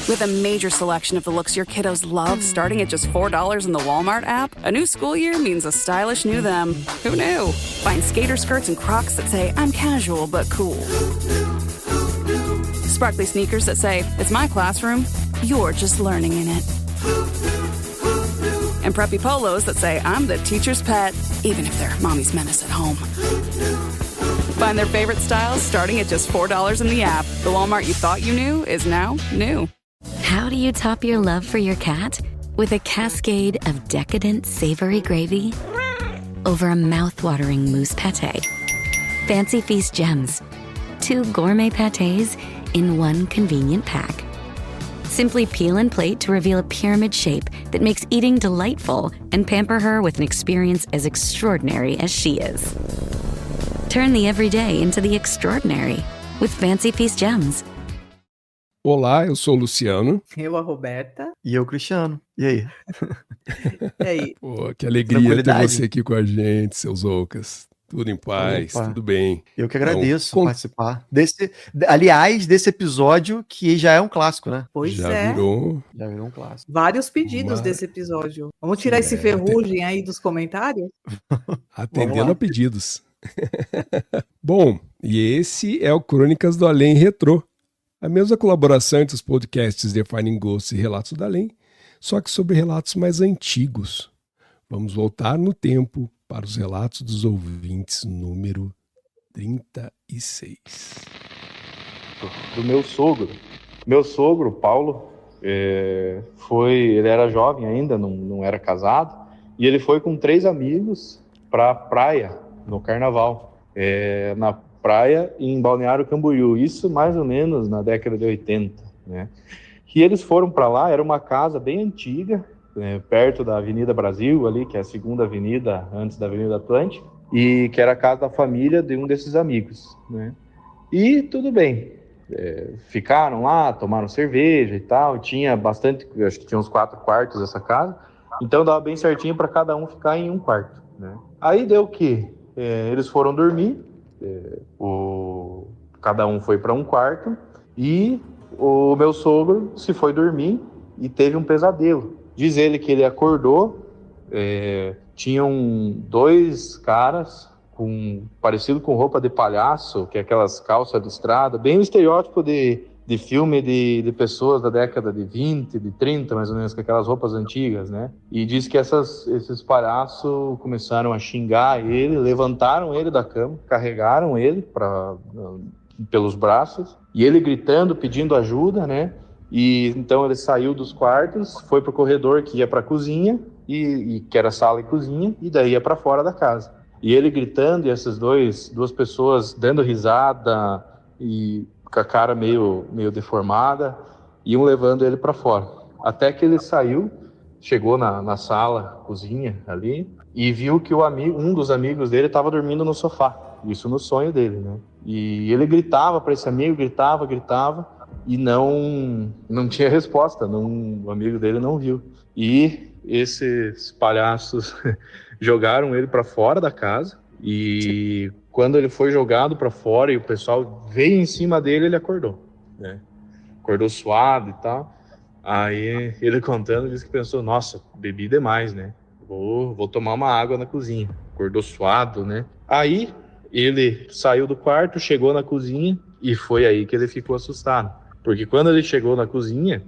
With a major selection of the looks your kiddos love starting at just $4 in the Walmart app, a new school year means a stylish new them. Who knew? Find skater skirts and Crocs that say, I'm casual but cool. Sparkly sneakers that say, it's my classroom, you're just learning in it. And preppy polos that say, I'm the teacher's pet, even if they're mommy's menace at home. Find their favorite styles starting at just $4 in the app. The Walmart you thought you knew is now new. How do you top your love for your cat? With a cascade of decadent savory gravy over a mouth-watering mousse pâté. Fancy Feast gems. 2 gourmet pâtés in one convenient pack. Simply peel and plate to reveal a pyramid shape that makes eating delightful and pamper her with an experience as extraordinary as she is. Turn the everyday into the extraordinary with Fancy Feast gems. Olá, eu sou o Luciano. Eu, a Roberta. E eu, Cristiano. E aí? E aí? Pô, que alegria ter você aqui com a gente, seus Ocas. Tudo em paz, tudo bem. Eu que agradeço participar desse episódio que já é um clássico, né? Pois já é. Já virou um clássico. Vários pedidos desse episódio. Vamos tirar esse ferrugem aí dos comentários? Atendendo a pedidos. Bom, e esse é o Crônicas do Além Retrô. A mesma colaboração entre os podcasts Defining Ghosts e Relatos do Além, só que sobre relatos mais antigos. Vamos voltar no tempo para os relatos dos ouvintes número 36. Do meu sogro. Meu sogro, Paulo, ele era jovem ainda, não era casado, e ele foi com 3 amigos para a praia, no carnaval, na praia em Balneário Camboriú, isso mais ou menos na década de 80, né? E eles foram para lá, era uma casa bem antiga, perto da Avenida Brasil, ali, que é a segunda avenida antes da Avenida Atlântica, e que era a casa da família de um desses amigos, né? E tudo bem, ficaram lá, tomaram cerveja e tal, tinha bastante, acho que tinha uns 4 quartos essa casa, então dava bem certinho para cada um ficar em um quarto, né? Aí deu que eles foram dormir, cada um foi para um quarto, e o meu sogro se foi dormir e teve um pesadelo. Diz ele que ele acordou, tinham 2 caras parecido com roupa de palhaço, que é aquelas calças de estrada, bem o estereótipo de filme de pessoas da década de 20, de 30, mais ou menos, com aquelas roupas antigas, né? E diz que esses palhaços começaram a xingar ele, levantaram ele da cama, carregaram ele pelos braços, e ele gritando, pedindo ajuda, né? E então ele saiu dos quartos, foi pro corredor que ia pra cozinha, e que era sala e cozinha, e daí ia pra fora da casa. E ele gritando, e essas duas pessoas dando risada, e com a cara meio deformada, iam levando ele para fora. Até que ele saiu, chegou na sala, cozinha ali, e viu que um dos amigos dele estava dormindo no sofá. Isso no sonho dele, né? E ele gritava para esse amigo, gritava, e não tinha resposta, o amigo dele não viu. E esses palhaços jogaram ele para fora da casa, e quando ele foi jogado para fora e o pessoal veio em cima dele, ele acordou, né? Acordou suado e tal. Aí ele contando, disse que pensou, nossa, bebi demais, né? Vou tomar uma água na cozinha. Acordou suado, né? Aí ele saiu do quarto, chegou na cozinha, e foi aí que ele ficou assustado. Porque quando ele chegou na cozinha,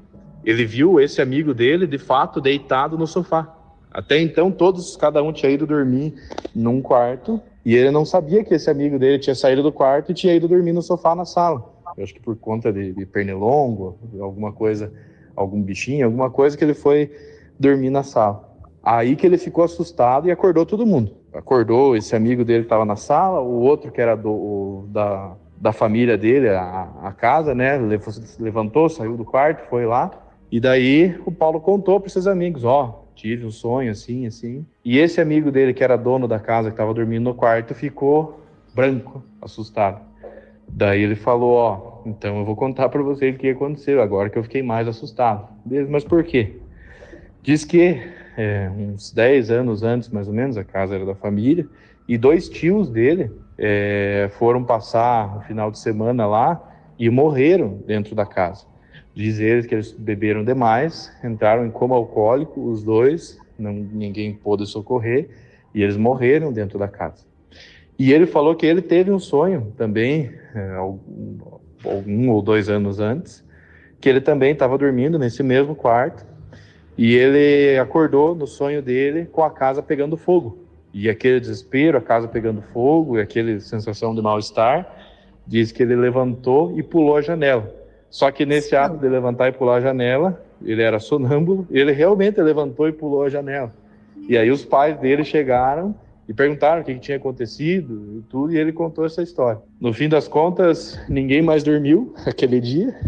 ele viu esse amigo dele, de fato, deitado no sofá. Até então, cada um tinha ido dormir num quarto, e ele não sabia que esse amigo dele tinha saído do quarto e tinha ido dormir no sofá na sala. Eu acho que por conta de pernilongo, alguma coisa, algum bichinho, alguma coisa, que ele foi dormir na sala. Aí que ele ficou assustado e acordou todo mundo. Acordou, esse amigo dele que estava na sala, o outro que era da família dele, a casa, né? Levantou, saiu do quarto, foi lá. E daí o Paulo contou para esses amigos, tive um sonho assim. E esse amigo dele, que era dono da casa, que estava dormindo no quarto, ficou branco, assustado. Daí ele falou, então eu vou contar para você o que aconteceu, agora que eu fiquei mais assustado. Mas por quê? Diz que uns 10 anos antes, mais ou menos, a casa era da família, e 2 tios dele foram passar o final de semana lá e morreram dentro da casa. Diz eles que eles beberam demais, entraram em coma alcoólico, os dois, ninguém pôde socorrer, e eles morreram dentro da casa. E ele falou que ele teve um sonho também, 1 ou 2 anos antes, que ele também estava dormindo nesse mesmo quarto, e ele acordou no sonho dele com a casa pegando fogo. E aquele desespero, a casa pegando fogo, e aquela sensação de mal-estar, diz que ele levantou e pulou a janela. Só que nesse ato de levantar e pular a janela, ele era sonâmbulo, ele realmente levantou e pulou a janela. E aí os pais dele chegaram e perguntaram o que tinha acontecido e tudo, e ele contou essa história. No fim das contas, ninguém mais dormiu aquele dia,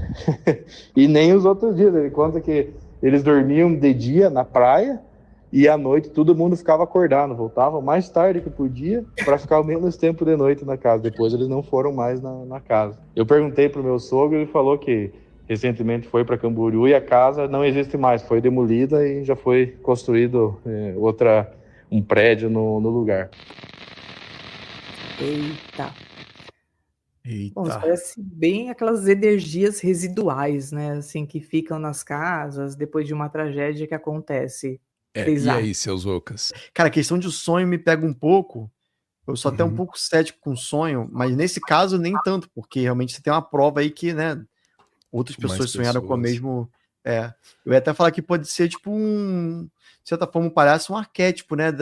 e nem os outros dias. Ele conta que eles dormiam de dia na praia, e à noite todo mundo ficava acordado, voltavam mais tarde que podia para ficar o menos tempo de noite na casa. Depois eles não foram mais na casa. Eu perguntei pro meu sogro, ele falou que recentemente foi para Camboriú e a casa não existe mais, foi demolida e já foi construído um prédio no lugar. Eita. Eita. Bom, isso parece bem aquelas energias residuais, né? Assim, que ficam nas casas depois de uma tragédia que acontece. E aí, seus Ocas? Cara, a questão de sonho me pega um pouco. Eu sou até um pouco cético com sonho, mas nesse caso nem tanto, porque realmente você tem uma prova aí que, né, outras pessoas sonharam com o mesmo. Eu ia até falar que pode ser tipo de certa forma, um palhaço, um arquétipo, né?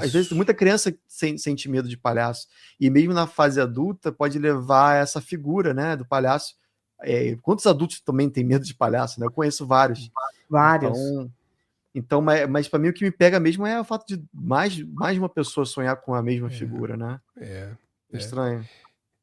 Às vezes muita criança sente medo de palhaço, e mesmo na fase adulta pode levar a essa figura, né, do palhaço. Quantos adultos também têm medo de palhaço, né? Eu conheço vários. Então, mas para mim o que me pega mesmo é o fato de mais de uma pessoa sonhar com a mesma figura, né? Estranho.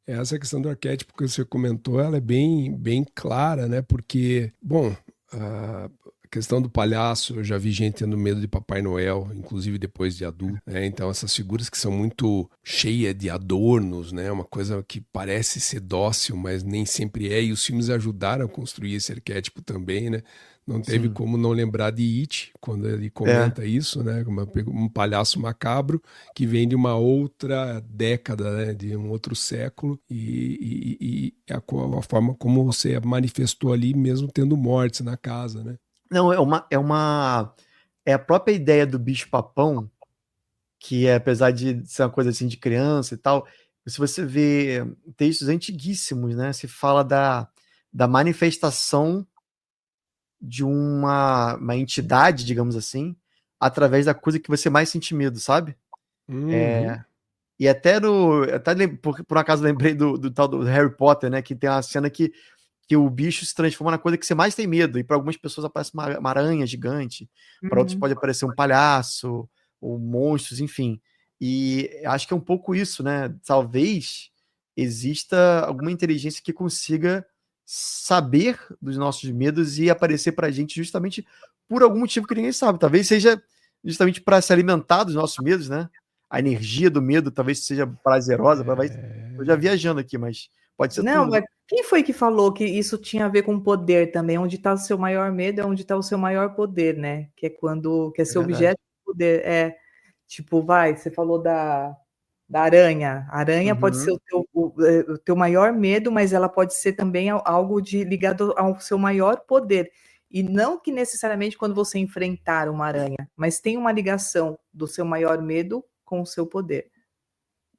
Essa questão do arquétipo que você comentou, ela é bem, bem clara, né? Porque, bom, a questão do palhaço, eu já vi gente tendo medo de Papai Noel, inclusive depois de adulto, né? Então essas figuras que são muito cheias de adornos, né? Uma coisa que parece ser dócil, mas nem sempre é, e os filmes ajudaram a construir esse arquétipo também, né? Não teve como não lembrar de It, quando ele comenta isso, né? Um palhaço macabro que vem de uma outra década, né? De um outro século, e a forma como você manifestou ali, mesmo tendo mortes na casa, né? Não, é a própria ideia do bicho-papão, que apesar de ser uma coisa assim de criança e tal, se você vê textos antiguíssimos, né? Se fala da manifestação de uma entidade, digamos assim, através da coisa que você mais sente medo, sabe? E até por acaso lembrei do tal do Harry Potter, né? Que tem uma cena que o bicho se transforma na coisa que você mais tem medo, e para algumas pessoas aparece uma aranha gigante, para outros pode aparecer um palhaço, ou monstros, enfim. E acho que é um pouco isso, né? Talvez exista alguma inteligência que consiga saber dos nossos medos e aparecer pra gente justamente por algum motivo que ninguém sabe. Talvez seja justamente para se alimentar dos nossos medos, né? A energia do medo talvez seja prazerosa. Eu já viajando aqui, mas pode ser Não, tudo. mas quem foi que falou que isso tinha a ver com poder também? Onde está o seu maior medo é onde está o seu maior poder, né? Que é quando que é seu objeto de poder. Tipo, você falou da aranha. A aranha pode ser o teu maior medo, mas ela pode ser também algo ligado ao seu maior poder. E não que necessariamente quando você enfrentar uma aranha, mas tem uma ligação do seu maior medo com o seu poder.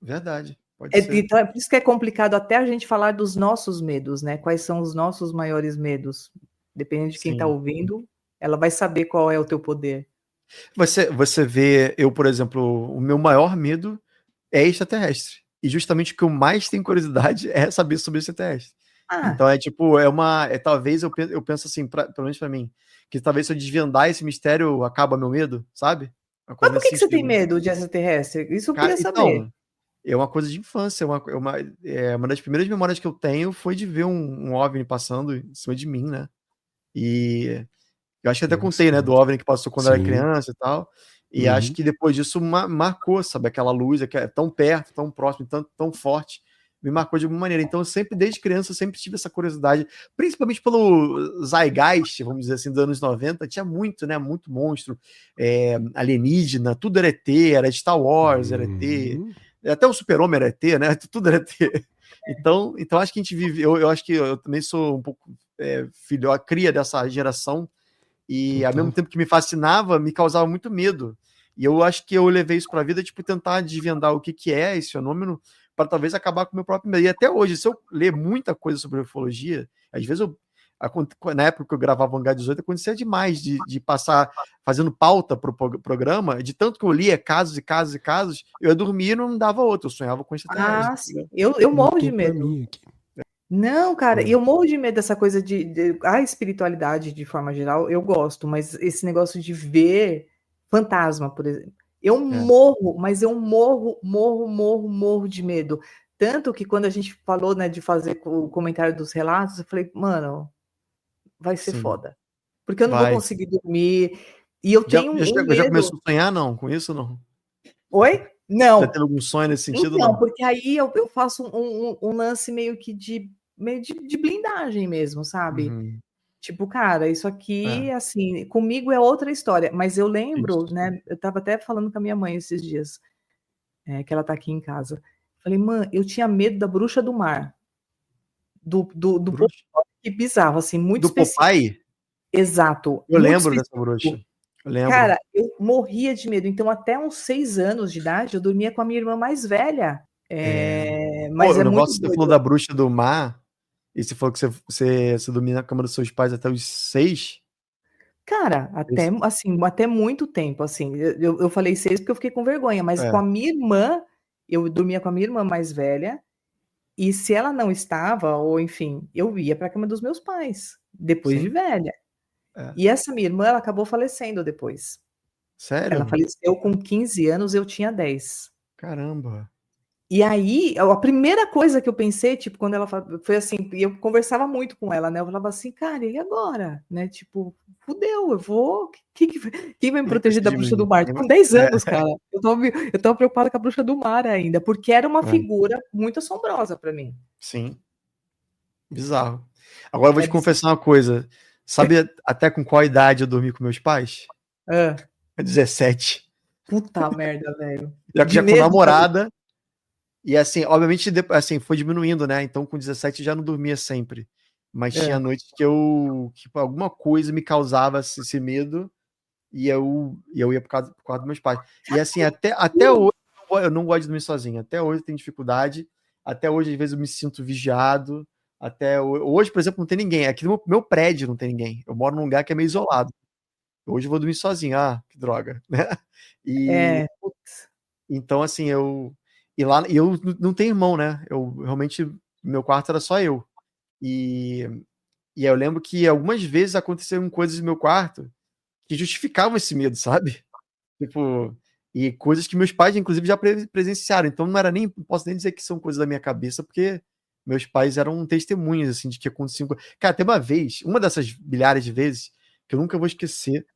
Verdade. Pode ser. Então é por isso que é complicado até a gente falar dos nossos medos, né? Quais são os nossos maiores medos? Dependendo de quem está ouvindo, ela vai saber qual é o teu poder. Você vê, por exemplo, o meu maior medo é extraterrestre. E justamente o que eu mais tenho curiosidade é saber sobre extraterrestre. Então talvez eu penso assim, pelo menos pra mim, que talvez se eu desvendar esse mistério, acaba meu medo, sabe? Mas por que você tem medo de extraterrestre? Isso eu queria saber. Então, é uma coisa de infância. Uma das primeiras memórias que eu tenho foi de ver um OVNI passando em cima de mim, né? E eu acho que até contei, né, do OVNI que passou quando eu era criança e tal. E acho que depois disso marcou, sabe? Aquela luz que é tão perto, tão próximo, tão forte, me marcou de alguma maneira. Então, eu sempre, desde criança, eu sempre tive essa curiosidade, principalmente pelo Zeitgeist, vamos dizer assim, dos anos 90, tinha muito, né? Muito monstro, alienígena, tudo era ET, era Star Wars, era ET, até o Super-Homem era ET, né? Tudo era ET. Então acho que a gente vive. Eu acho que eu também sou um pouco filho, a cria dessa geração, e Total. ao mesmo tempo que me fascinava, me causava muito medo. E eu acho que eu levei isso para a vida, tipo, tentar desvendar o que é esse fenômeno, para talvez acabar com o meu próprio medo. E até hoje, se eu ler muita coisa sobre ufologia, às vezes na época que eu gravava o Hangar 18, acontecia demais de passar fazendo pauta para o programa, de tanto que eu lia casos e casos e casos, eu ia dormir e não dava outro, eu sonhava com extraterrestres. Sim. Eu morro de Botou pra medo. mim aqui. Não, cara, e eu morro de medo dessa coisa a espiritualidade de forma geral, eu gosto, mas esse negócio de ver fantasma, por exemplo, eu morro, mas eu morro de medo. Tanto que quando a gente falou, né, de fazer o comentário dos relatos, eu falei, mano, vai ser Sim. foda. Porque eu não vou Vai. conseguir dormir. E eu tenho um Já medo. começou a sonhar, não? Com isso, não? Oi? Não. Já teve algum sonho nesse sentido, Então, não? porque aí eu faço um lance meio de blindagem mesmo, sabe? Uhum. Tipo, cara, isso aqui, assim, comigo é outra história. Mas eu lembro, Isso. né? Eu tava até falando com a minha mãe esses dias, que ela tá aqui em casa. Falei, mãe, eu tinha medo da bruxa do mar. Do Bruxa? que bizarro, assim, muito Do específico. Popeye? Exato. Eu muito lembro dessa específico. bruxa. Eu lembro. Cara, eu morria de medo. Então, até uns 6 anos de idade, eu dormia com a minha irmã mais velha. Mas Pô, o é muito negócio que você doido. falou da bruxa do mar, e você falou que você dormia na cama dos seus pais até os 6? Cara, até muito tempo, assim. Eu falei 6 porque eu fiquei com vergonha, mas com a minha irmã, eu dormia com a minha irmã mais velha, e se ela não estava, ou enfim, eu ia para a cama dos meus pais, depois de Sim. velha. E essa minha irmã, ela acabou falecendo depois. Sério? Ela faleceu com 15 anos, eu tinha 10. Caramba. E aí, a primeira coisa que eu pensei, tipo, quando ela foi assim, e eu conversava muito com ela, né? Eu falava assim, cara, e agora? Né? Tipo, fudeu, eu vou. Quem vai me proteger da bruxa do mar? Com 10 anos, cara. Eu tava preocupada com a bruxa do mar ainda, porque era uma figura muito assombrosa para mim. Sim. Bizarro. Agora eu vou te bizarro. confessar uma coisa. Sabe até com qual idade eu dormi com meus pais? 17. Puta merda, velho. Já com namorada. E assim, obviamente, assim, foi diminuindo, né? Então, com 17 já não dormia sempre. Mas tinha noites que alguma coisa me causava esse medo e eu ia por causa dos meus pais. E assim, até hoje eu não gosto de dormir sozinho. Até hoje eu tenho dificuldade. Até hoje, às vezes, eu me sinto vigiado. Até hoje, por exemplo, não tem ninguém. Aqui no meu prédio não tem ninguém. Eu moro num lugar que é meio isolado. Hoje eu vou dormir sozinho. Ah, que droga, né? Então, assim, eu não tenho irmão, né? Eu realmente, meu quarto era só eu. E aí eu lembro que algumas vezes aconteceram coisas no meu quarto que justificavam esse medo, sabe? Tipo, e coisas que meus pais, inclusive, já presenciaram. Então não posso nem dizer que são coisas da minha cabeça, porque meus pais eram testemunhas, assim, de que aconteciam. Cara, tem uma vez, uma dessas milhares de vezes, que eu nunca vou esquecer,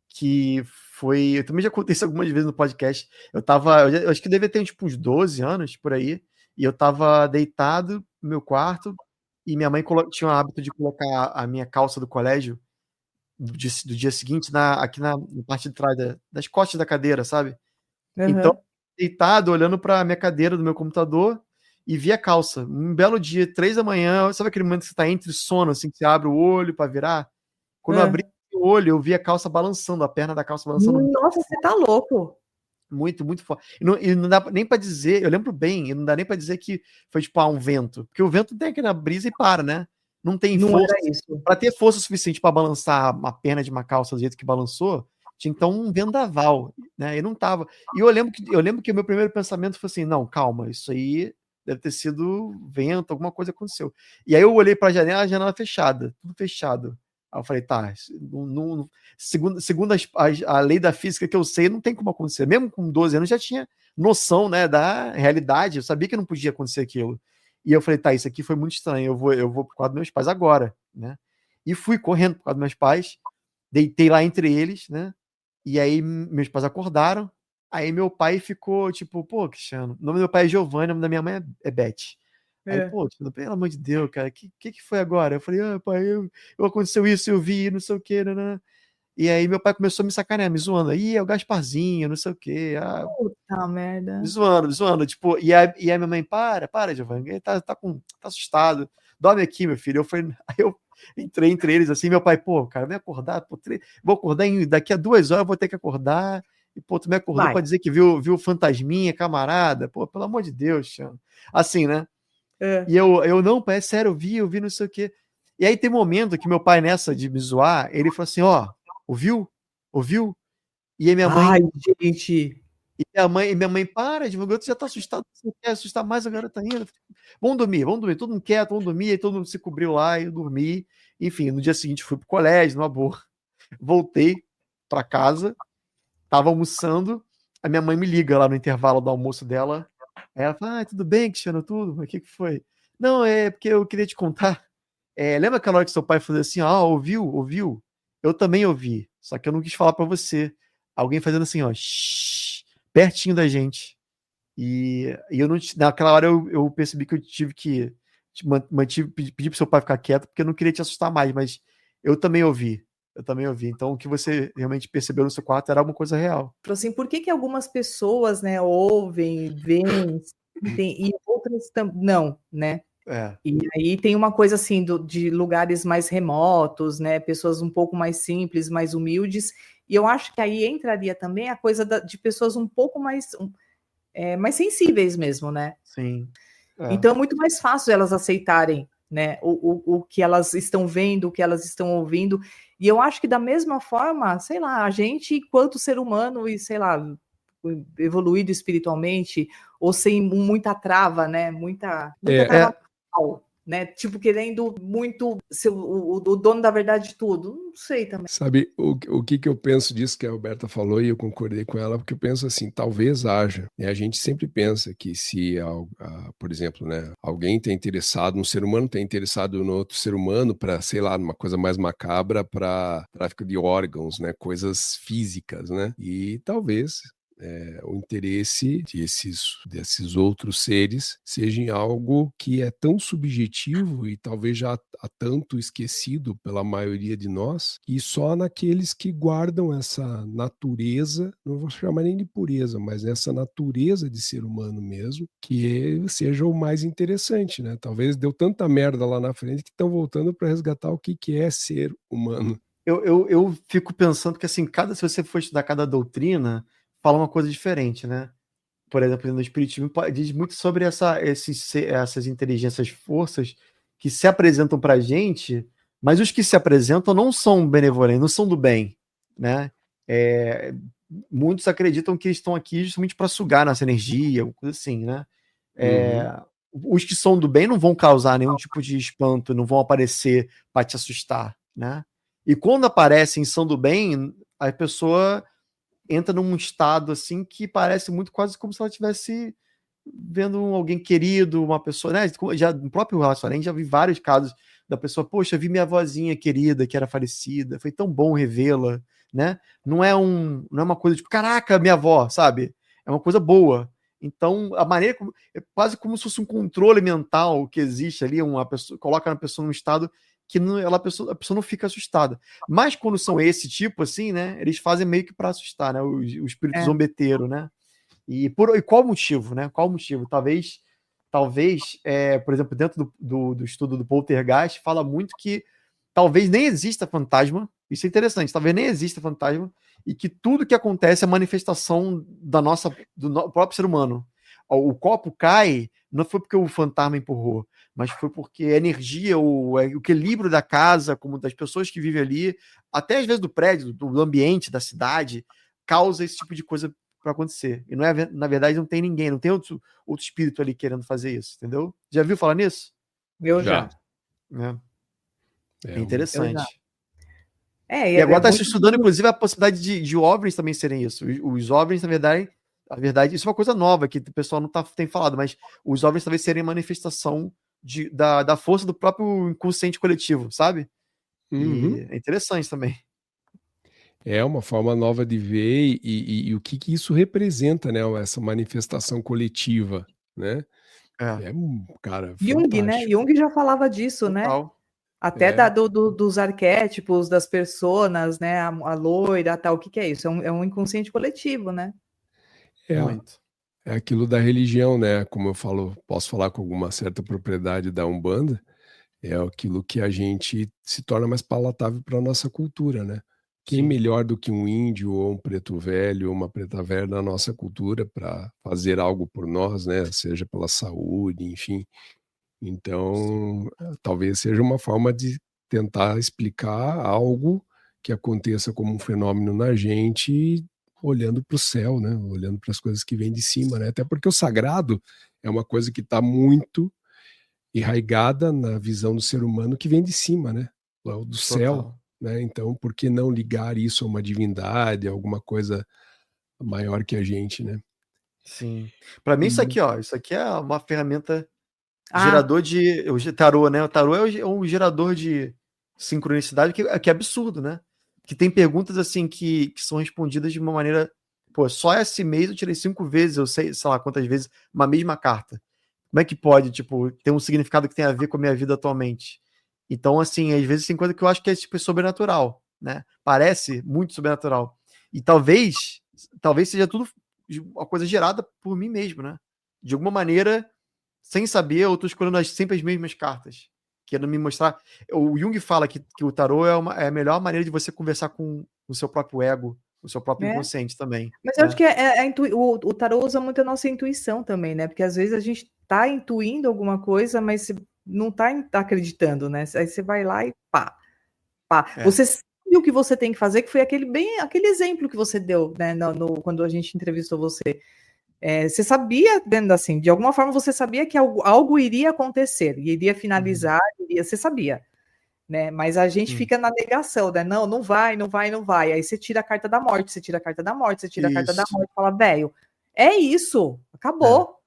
que foi. Eu também já contei isso algumas vezes no podcast. Eu acho que devia ter tipo uns 12 anos por aí, e eu tava deitado no meu quarto, e minha mãe tinha o hábito de colocar a minha calça do colégio do dia seguinte aqui na parte de trás das costas da cadeira, sabe? Então, deitado, olhando pra minha cadeira do meu computador, e vi a calça. Um belo dia, 3 da manhã, sabe aquele momento que você tá entre sono, assim, que você abre o olho pra virar? Quando eu abri o olho, eu vi a calça balançando, a perna da calça balançando. Nossa, você tá louco. Muito, muito forte. E não dá nem pra dizer, eu lembro bem, e não dá nem pra dizer que foi tipo um vento, porque o vento tem aqui na brisa e para, né? Não tem força. Pra ter força suficiente pra balançar uma perna de uma calça do jeito que balançou, tinha então um vendaval, né? E não tava. E eu lembro que o meu primeiro pensamento foi assim: não, calma, isso aí deve ter sido vento, alguma coisa aconteceu. E aí eu olhei pra janela, a janela fechada, tudo fechado. Aí eu falei, tá, segundo a lei da física que eu sei, não tem como acontecer. Mesmo com 12 anos, já tinha noção, né, da realidade, eu sabia que não podia acontecer aquilo. E eu falei, tá, isso aqui foi muito estranho, eu vou por causa dos meus pais agora, né? E fui correndo por causa dos meus pais, deitei lá entre eles, né? E aí meus pais acordaram, aí meu pai ficou tipo, pô, Cristiano, o nome do meu pai é Giovanni, o nome da minha mãe é Beth. Aí, pô, pelo amor de Deus, cara, que foi agora? Eu falei, pai, aconteceu isso, eu vi, não sei o que, né? E aí meu pai começou a me sacanear, me zoando. Aí é o Gasparzinho, não sei o que. Puta merda. Me zoando, tipo, e aí minha mãe, para, Giovanni, ele tá assustado. dorme aqui, meu filho. Aí eu entrei entre eles assim, meu pai, pô, cara, vai acordar, pô, vou acordar daqui a 2 horas, eu vou ter que acordar. E, pô, tu me acordou pra dizer que viu fantasminha, camarada. Pô, pelo amor de Deus, Tiano. Assim, né? E eu não, pai, é sério, eu vi não sei o quê. E aí tem momento que meu pai, nessa de me zoar, ele falou assim, ó, ouviu? E aí minha mãe... Ai, gente... E minha mãe, para, o garoto já tá assustado, você quer assustar mais a garota ainda? Vamos dormir, todo mundo quieto, vamos dormir, aí todo mundo se cobriu lá, e eu dormi. Enfim, no dia seguinte fui pro colégio, numa boa. Voltei pra casa, tava almoçando, a minha mãe me liga lá no intervalo do almoço dela, aí ela fala, tudo bem, Cristiano, tudo? O que foi? Não, é porque eu queria te contar, lembra aquela hora que seu pai falou assim, ouviu? Eu também ouvi, só que eu não quis falar pra você. Alguém fazendo assim, ó, shhh, pertinho da gente. E eu não, naquela hora eu percebi que eu tive que pedir pro seu pai ficar quieto, porque eu não queria te assustar mais, mas eu também ouvi. Então o que você realmente percebeu no seu quarto era alguma coisa real. Assim, por que algumas pessoas, né, ouvem, veem, e outras não, né? E aí tem uma coisa assim de lugares mais remotos, né? Pessoas um pouco mais simples, mais humildes. E eu acho que aí entraria também a coisa de pessoas um pouco mais sensíveis mesmo, né? Sim. Então é muito mais fácil elas aceitarem, né? O que elas estão vendo, o que elas estão ouvindo. E eu acho que da mesma forma, sei lá, a gente, enquanto ser humano e, sei lá, evoluído espiritualmente, ou sem muita trava, né? Muita trava. Né? Tipo, querendo muito ser o dono da verdade de tudo. Não sei também. Sabe o que eu penso disso que a Roberta falou, e eu concordei com ela, porque eu penso assim, talvez haja. E a gente sempre pensa que se, por exemplo, né, alguém está interessado, um ser humano está interessado no outro ser humano para, sei lá, numa coisa mais macabra, para tráfico de órgãos, né, coisas físicas, né? E talvez... o interesse desses outros seres seja em algo que é tão subjetivo e talvez já há tanto esquecido pela maioria de nós, e só naqueles que guardam essa natureza, não vou chamar nem de pureza, mas essa natureza de ser humano mesmo, que seja o mais interessante, né? Talvez deu tanta merda lá na frente que estão voltando para resgatar o que é ser humano. Eu fico pensando que, assim, se você for estudar cada doutrina, fala uma coisa diferente, né? Por exemplo, no Espiritismo diz muito sobre essas inteligências, forças que se apresentam pra gente, mas os que se apresentam não são benevolentes, não são do bem, né? Muitos acreditam que estão aqui justamente para sugar nossa energia, uma coisa assim, né? Os que são do bem não vão causar nenhum tipo de espanto, não vão aparecer para te assustar, né? E quando aparecem e são do bem, a pessoa entra num estado assim que parece muito quase como se ela estivesse vendo alguém querido, uma pessoa, né? Já no próprio relacionamento, já vi vários casos da pessoa, poxa, vi minha vozinha querida que era falecida, foi tão bom revê-la, né? Não é uma coisa tipo, caraca, minha avó, sabe? É uma coisa boa. Então, a maneira é quase como se fosse um controle mental que existe ali, uma pessoa coloca a pessoa num estado que a pessoa não fica assustada. Mas quando são esse tipo, assim, né? Eles fazem meio que para assustar, né? O espírito zombeteiro, né? E qual motivo, né? Qual motivo? Talvez por exemplo, dentro do estudo do Poltergeist, fala muito que talvez nem exista fantasma. Isso é interessante. Talvez nem exista fantasma e que tudo que acontece é manifestação do próprio ser humano. O copo cai não foi porque o fantasma empurrou, mas foi porque a energia, o equilíbrio da casa, como das pessoas que vivem ali, até às vezes do prédio, do ambiente, da cidade, causa esse tipo de coisa para acontecer. E não é, na verdade, não tem ninguém, não tem outro espírito ali querendo fazer isso, entendeu? Já viu falar nisso? Eu já. É interessante. E agora está se estudando, inclusive, a possibilidade de OVNIs também serem isso. Os OVNIs, na verdade, isso é uma coisa nova que o pessoal não tem falado, mas os OVNIs talvez serem manifestação da força do próprio inconsciente coletivo, sabe? E é interessante também. É uma forma nova de ver e o que isso representa, né? Essa manifestação coletiva, né? Cara, Jung, fantástico. né? Jung já falava disso, total, né? Até dos arquétipos, das personas, né? A loira, tal. O que é isso? É um inconsciente coletivo, né? Muito. É aquilo da religião, né? Como eu posso falar com alguma certa propriedade da Umbanda, É aquilo que a gente se torna mais palatável para a nossa cultura, né? Quem Sim. melhor do que um índio ou um preto velho ou uma preta velha na nossa cultura para fazer algo por nós, né? Seja pela saúde, enfim. Então, talvez seja uma forma de tentar explicar algo que aconteça como um fenômeno na gente, olhando para o céu, né? Olhando para as coisas que vêm de cima, né? Até porque o sagrado é uma coisa que está muito enraigada na visão do ser humano que vem de cima, né? Lá do céu, Total. né? Então, por que não ligar isso a uma divindade, a alguma coisa maior que a gente, né? Sim. Para mim, isso E aqui, ó, isso aqui é uma ferramenta Ah, gerador de. O tarô, né? O tarô é um gerador de sincronicidade que é absurdo, né? Que tem perguntas assim que são respondidas de uma maneira. Pô, só esse mês eu tirei 5 vezes, eu sei lá quantas vezes, uma mesma carta. Como é que pode, tipo, ter um significado que tem a ver com a minha vida atualmente? Então, assim, às vezes tem coisa que eu acho que é tipo sobrenatural, né? Parece muito sobrenatural. E talvez seja tudo uma coisa gerada por mim mesmo, né? De alguma maneira, sem saber, eu tô escolhendo sempre as mesmas cartas. Querendo me mostrar. O Jung fala que o tarô é a melhor maneira de você conversar com o seu próprio ego, o seu próprio é. inconsciente também. Mas eu né? acho que o tarô usa muito a nossa intuição também, né? Porque às vezes a gente tá intuindo alguma coisa, mas você não tá acreditando, né? Aí você vai lá e pá. É. Você sabe o que você tem que fazer, que foi aquele exemplo que você deu, né? Quando a gente entrevistou você. Você sabia, assim, de alguma forma você sabia que algo iria acontecer, iria finalizar, você sabia. Né? Mas a gente fica na negação, né? Não, não vai, não vai, não vai. Aí você tira a carta da morte, você tira a carta da morte, você tira a carta da Isso. morte e fala, velho, é isso, acabou.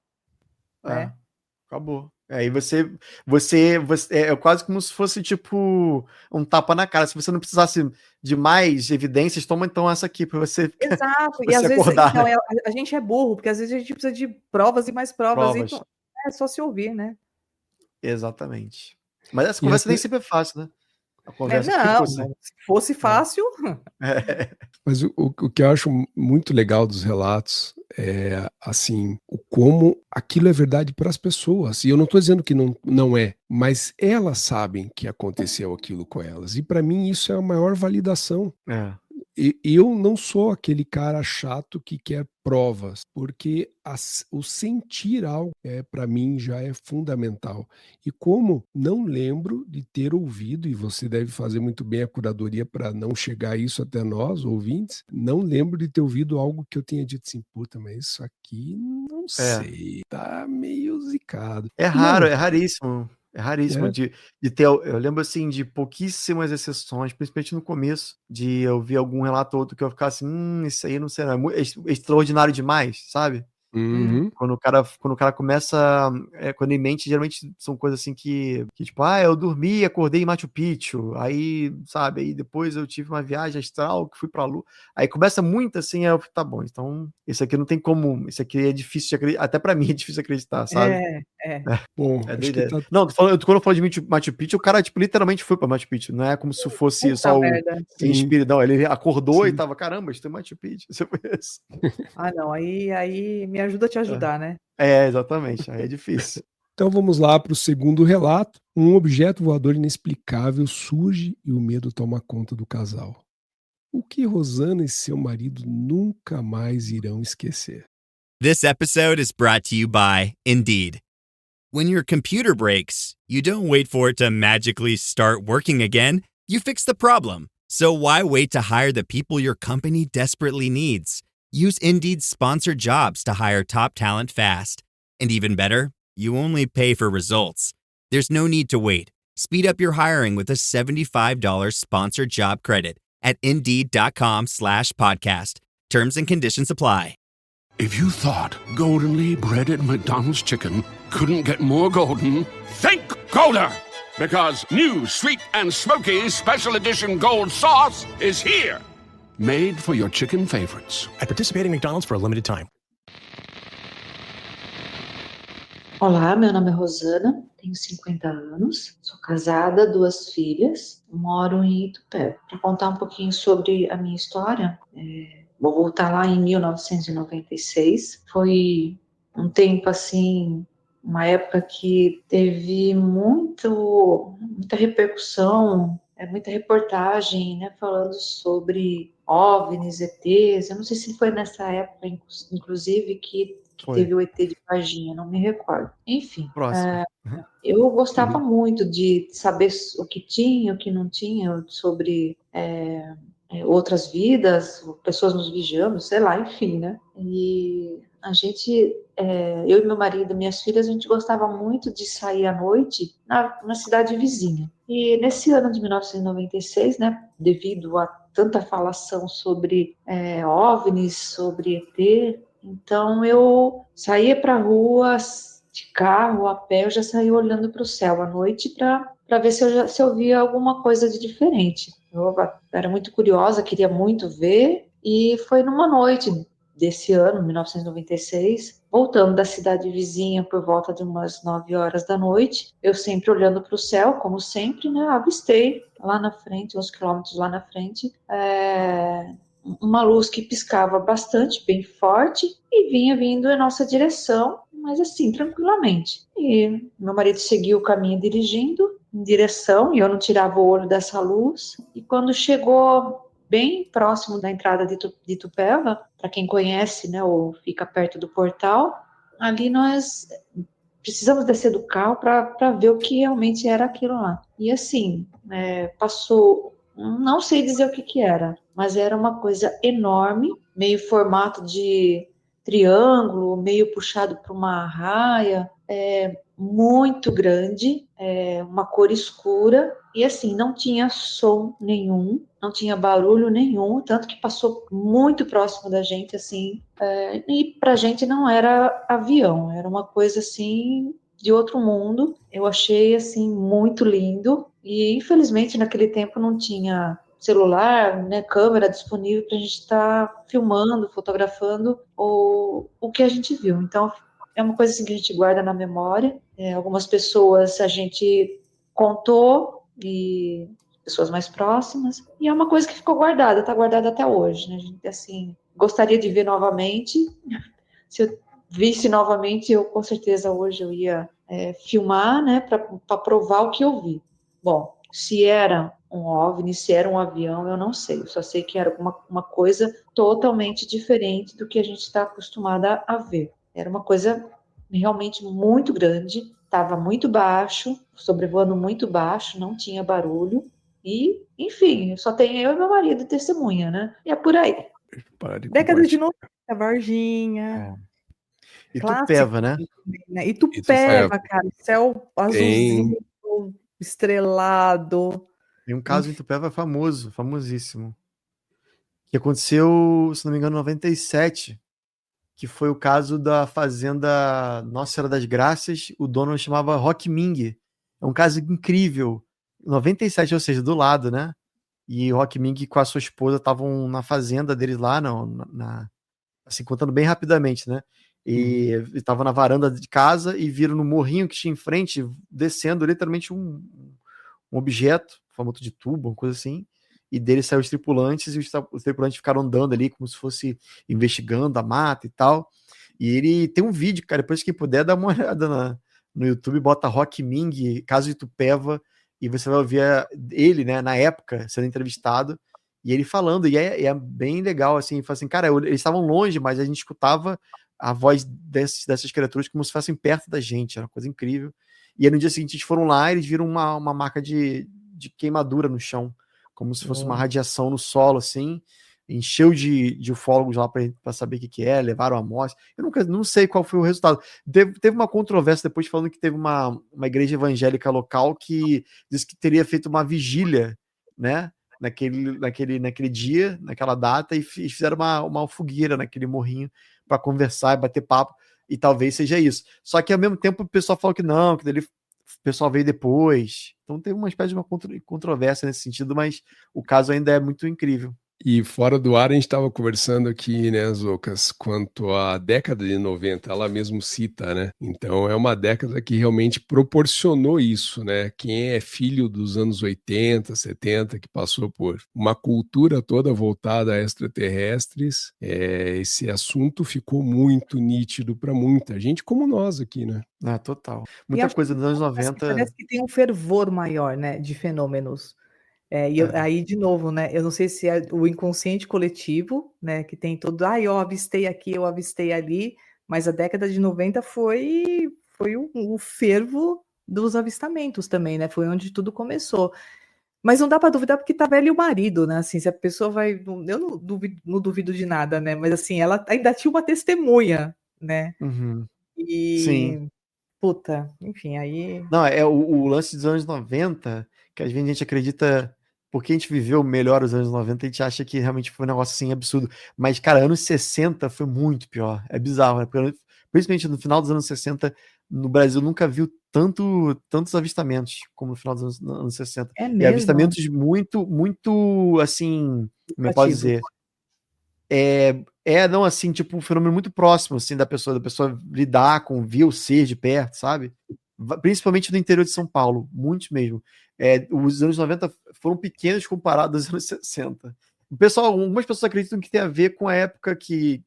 Né? Acabou. Aí você é quase como se fosse tipo um tapa na cara. Se você não precisasse de mais evidências, toma então essa aqui para você, Exato. E você às vezes, acordar. então, a gente é burro, porque às vezes a gente precisa de provas e mais provas, e Provas. não, é só se ouvir, né? Exatamente. Mas essa E conversa essa, nem sempre é fácil, né? A conversa aqui Não, com você. se fosse fácil, mas o que eu acho muito legal dos relatos é, assim, o como aquilo é verdade para as pessoas. E eu não estou dizendo que não é, mas elas sabem que aconteceu aquilo com elas. E para mim isso é a maior validação. Eu não sou aquele cara chato que quer provas, porque o sentir algo para mim já é fundamental. E como não lembro de ter ouvido, e você deve fazer muito bem a curadoria para não chegar isso até nós, ouvintes, não lembro de ter ouvido algo que eu tenha dito assim, puta, mas isso aqui não sei, tá meio zicado. É raro, é raríssimo. É raríssimo É. de ter. Eu lembro assim de pouquíssimas exceções, principalmente no começo, de eu ver algum relato ou outro que eu ficasse assim, isso aí não sei, não. É extraordinário demais, sabe? Uhum. Quando o cara começa. Quando em mente, geralmente são coisas assim que tipo, eu dormi e acordei em Machu Picchu. Aí, sabe, aí depois eu tive uma viagem astral que fui pra Lua. Aí começa muito assim, tá bom, então, isso aqui não tem como. Isso aqui é difícil de acreditar. Até pra mim é difícil de acreditar, sabe? Bom, É acho que doideira. tá. Não, quando eu falo de Machu Picchu, o cara, tipo, literalmente foi pra Machu Picchu. Não é como se fosse puta só o merda. espírito. Não, ele acordou Sim. e tava, caramba, isso tem Machu Picchu. Você conhece? Ah, não, aí me ajuda a te ajudar, né? Exatamente. Aí é difícil. Então vamos lá para o segundo relato. Um objeto voador inexplicável surge e o medo toma conta do casal. O que Rosana e seu marido nunca mais irão esquecer. This episode is brought to you by Indeed. When your computer breaks, you don't wait for it to magically start working again. You fix the problem. So why wait to hire the people your company desperately needs? Use Indeed's sponsored jobs to hire top talent fast. And even better, you only pay for results. There's no need to wait. Speed up your hiring with a $75 sponsored job credit at Indeed.com/podcast. Terms and conditions apply. If you thought goldenly breaded McDonald's chicken couldn't get more golden, think Golder! Because new sweet and smoky special edition gold sauce is here. Made for your chicken favorites. At participating McDonald's for a limited time. Olá, meu nome é Rosana, tenho 50 anos, sou casada, 2 filhas, moro em Itupé. Para contar um pouquinho sobre a minha história, vou voltar lá em 1996. Foi um tempo assim uma época que teve muita repercussão, muita reportagem, né, falando sobre OVNIs, ETs. Eu não sei se foi nessa época, inclusive, que teve o ET de Varginha, não me recordo. Enfim, eu gostava muito de saber o que tinha, o que não tinha, sobre outras vidas, pessoas nos vigiando, sei lá, enfim, né? E a gente, eu e meu marido, minhas filhas, a gente gostava muito de sair à noite na cidade vizinha. E nesse ano de 1996, né, devido a tanta falação sobre OVNIs, sobre ET, então eu saía para a rua de carro, a pé, eu já saía olhando para o céu à noite para ver se eu via alguma coisa de diferente. Eu era muito curiosa, queria muito ver, e foi numa noite desse ano, 1996, voltando da cidade vizinha por volta de umas 9 horas da noite, eu sempre olhando para o céu, como sempre, né, avistei lá na frente, uns quilômetros lá na frente, uma luz que piscava bastante, bem forte, e vinha vindo em nossa direção, mas assim, tranquilamente. E meu marido seguiu o caminho dirigindo em direção, e eu não tirava o olho dessa luz, e quando chegou bem próximo da entrada de Itupeva, para quem conhece, né, ou fica perto do portal, ali nós precisamos descer do carro para ver o que realmente era aquilo lá. E assim, passou, não sei dizer o que era, mas era uma coisa enorme, meio formato de triângulo, meio puxado para uma raia, muito grande, uma cor escura, e assim, não tinha som nenhum, não tinha barulho nenhum, tanto que passou muito próximo da gente, assim, e pra gente não era avião, era uma coisa assim de outro mundo. Eu achei assim muito lindo, e infelizmente naquele tempo não tinha celular, né, câmera disponível para a gente estar filmando, fotografando o que a gente viu. Então é uma coisa assim que a gente guarda na memória. Algumas pessoas a gente contou, e pessoas mais próximas, e é uma coisa que ficou guardada, está guardada até hoje, né? A gente, assim, gostaria de ver novamente. Se eu visse novamente, eu com certeza hoje eu ia filmar, né, para provar o que eu vi. Bom, se era um OVNI, se era um avião, eu não sei. Eu só sei que era uma coisa totalmente diferente do que a gente está acostumada a ver. Era uma coisa realmente muito grande, estava muito baixo, sobrevoando muito baixo, não tinha barulho, e, enfim, só tem eu e meu marido testemunha, né? E é por aí. Década de 90, Varginha. Itupeva, né? Itupeva, cara, céu azulzinho, estrelado. Tem um caso em Itupeva famoso, famosíssimo, que aconteceu, se não me engano, em 97, que foi o caso da fazenda Nossa Senhora das Graças. O dono chamava Rock Ming. É um caso incrível. 97, ou seja, do lado, né? E o Rock Ming com a sua esposa estavam na fazenda deles lá, assim, contando bem rapidamente, né? E estavam na varanda de casa e viram no morrinho que tinha em frente, descendo literalmente um objeto, formato de tubo, uma coisa assim, e dele saiu os tripulantes, e os tripulantes ficaram andando ali como se fosse investigando a mata e tal. E ele tem um vídeo, cara, depois que puder, dá uma olhada no YouTube, bota Rock Ming, caso Itupeva, e você vai ouvir ele, né, na época, sendo entrevistado, e ele falando, e é bem legal, assim, fala assim, cara, eles estavam longe, mas a gente escutava a voz dessas criaturas como se fossem perto da gente, era uma coisa incrível. E aí no dia seguinte eles foram lá, eles viram uma marca de queimadura no chão, como se fosse uma radiação no solo, assim, encheu de ufólogos lá para saber o que é, levaram a amostra. Eu não sei qual foi o resultado. Teve uma controvérsia depois falando que teve uma igreja evangélica local que disse que teria feito uma vigília, né, naquele dia, naquela data, e fizeram uma fogueira naquele morrinho para conversar e bater papo, e talvez seja isso. Só que ao mesmo tempo o pessoal falou que não, que dele o pessoal veio depois. Então teve uma espécie de uma controvérsia nesse sentido, mas o caso ainda é muito incrível. E fora do ar a gente estava conversando aqui, né, Zocas, quanto à década de 90, ela mesmo cita, né? Então é uma década que realmente proporcionou isso, né? Quem é filho dos anos 80, 70, que passou por uma cultura toda voltada a extraterrestres, esse assunto ficou muito nítido para muita gente, como nós aqui, né? Total. Muita coisa dos anos 90. Parece que tem um fervor maior, né, de fenômenos. Aí, de novo, né? Eu não sei se é o inconsciente coletivo, né? Que tem todo, eu avistei aqui, eu avistei ali, mas a década de 90 foi o fervo dos avistamentos também, né? Foi onde tudo começou. Mas não dá para duvidar porque tá velho o marido, né? Assim, se a pessoa vai. Eu não duvido de nada, né? Mas assim, ela ainda tinha uma testemunha, né? Sim. Puta, enfim, aí. Não, é o lance dos anos 90, que às vezes a gente acredita, porque a gente viveu melhor os anos 90, a gente acha que realmente foi um negócio assim absurdo. Mas, cara, anos 60 foi muito pior. É bizarro, né? Porque, principalmente no final dos anos 60, no Brasil nunca viu tantos avistamentos como no final dos anos 60. É E mesmo? avistamentos muito, assim, como eu posso dizer? Não assim, tipo, um fenômeno muito próximo, assim, da pessoa lidar com, ver o ser de perto, sabe? Principalmente no interior de São Paulo, muitos mesmo. Os anos 90 foram pequenos comparados aos anos 60. Algumas pessoas acreditam que tem a ver com a época que,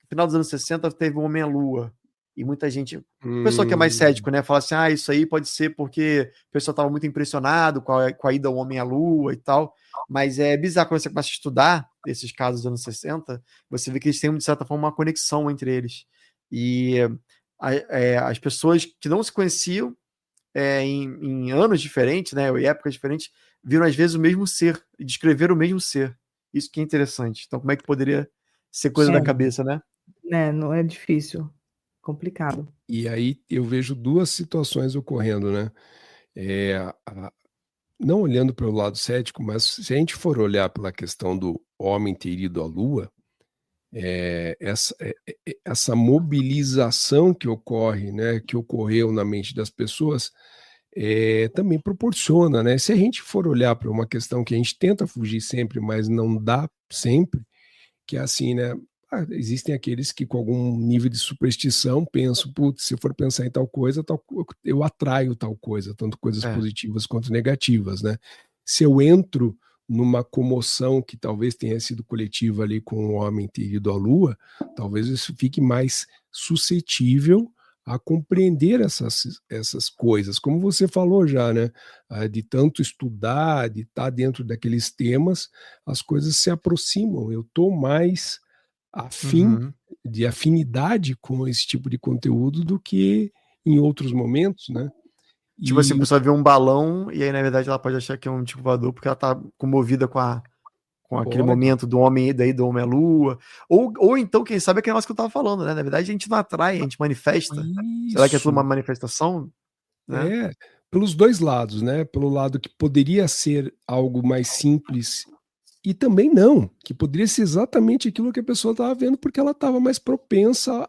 no final dos anos 60, teve o Homem à Lua. E muita gente, o pessoal que é mais cético, né, fala assim, isso aí pode ser porque o pessoal estava muito impressionado com a ida ao Homem à Lua e tal. Mas é bizarro quando você começa a estudar esses casos dos anos 60, você vê que eles têm, de certa forma, uma conexão entre eles. E as pessoas que não se conheciam em anos diferentes, né, ou em épocas diferentes, viram às vezes o mesmo ser, e descreveram o mesmo ser. Isso que é interessante. Então, como é que poderia ser coisa da cabeça, né? Não é difícil. Complicado. E aí eu vejo duas situações ocorrendo, né? Não olhando para o lado cético, mas se a gente for olhar pela questão do homem ter ido à Lua, essa mobilização que ocorre, né, que ocorreu na mente das pessoas, também proporciona, né? Se a gente for olhar para uma questão que a gente tenta fugir sempre, mas não dá sempre, que é assim, né? Existem aqueles que com algum nível de superstição pensam, putz, se eu for pensar em tal coisa, eu atraio tal coisa, tanto coisas positivas quanto negativas, né? Se eu entro numa comoção que talvez tenha sido coletiva ali com o homem ter ido à Lua, talvez isso fique mais suscetível a compreender essas coisas, como você falou já, né? De tanto estudar, de estar dentro daqueles temas, as coisas se aproximam, eu estou mais de afinidade com esse tipo de conteúdo do que em outros momentos, né? Tipo assim, a pessoa vê um balão e aí, na verdade, ela pode achar que é um disco voador porque ela tá comovida com aquele momento do homem do Homem à Lua. Ou então, quem sabe, é aquele negócio que eu tava falando, né? Na verdade, a gente não atrai, a gente manifesta. Isso. Será que é tudo uma manifestação? Né? Pelos dois lados, né? Pelo lado que poderia ser algo mais simples e também não, que poderia ser exatamente aquilo que a pessoa estava vendo, porque ela estava mais propensa,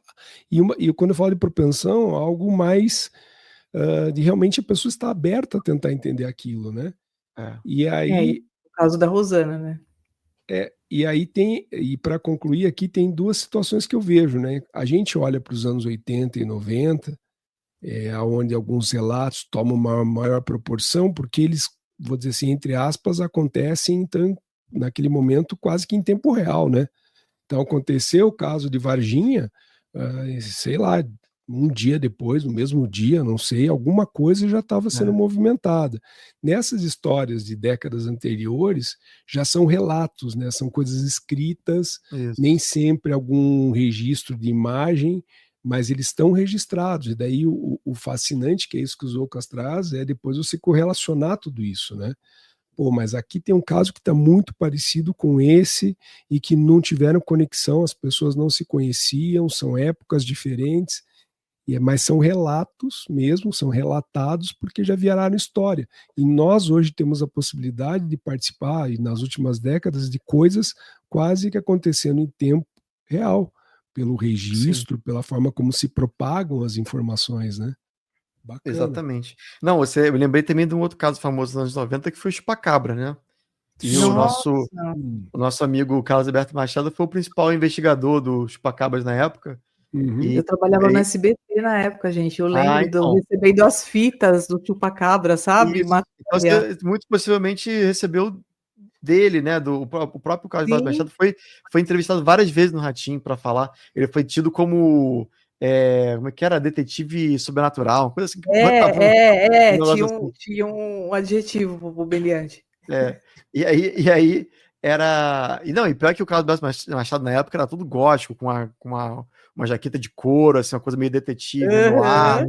e quando eu falo de propensão, algo mais de realmente a pessoa estar aberta a tentar entender aquilo, né? E aí... no caso da Rosana, né? E aí e para concluir aqui, tem duas situações que eu vejo, né? A gente olha para os anos 80 e 90, onde alguns relatos tomam uma maior proporção, porque eles, vou dizer assim, entre aspas, acontecem então naquele momento quase que em tempo real, né? Então aconteceu o caso de Varginha, sei lá, um dia depois, no mesmo dia, não sei, alguma coisa já estava sendo movimentada. Nessas histórias de décadas anteriores, já são relatos, né? São coisas escritas, nem sempre algum registro de imagem, mas eles estão registrados. E daí o fascinante, que é isso que os Zocas traz, é depois você correlacionar tudo isso, né? Mas aqui tem um caso que está muito parecido com esse e que não tiveram conexão, as pessoas não se conheciam, são épocas diferentes, mas são relatos mesmo, são relatados porque já viraram história. E nós hoje temos a possibilidade de participar, e nas últimas décadas, de coisas quase que acontecendo em tempo real, pelo registro, pela forma como se propagam as informações, né? Bacana. Exatamente. Não, eu lembrei também de um outro caso famoso nos anos 90 que foi o chupacabra, né? E o nosso amigo Carlos Alberto Machado foi o principal investigador do Chupacabras na época. Eu trabalhava no SBT na época, gente. Eu lembro então. recebendo as fitas do Chupacabra, sabe? Então, você muito possivelmente recebeu dele, né? O próprio Carlos Alberto Machado foi entrevistado várias vezes no Ratinho para falar. Ele foi tido como como é que era? Detetive sobrenatural, uma coisa assim. Tinha um adjetivo brilhante. E aí era. E pior que o Carlos Alberto Machado na época era tudo gótico, com uma jaqueta de couro, assim, uma coisa meio detetive no ar,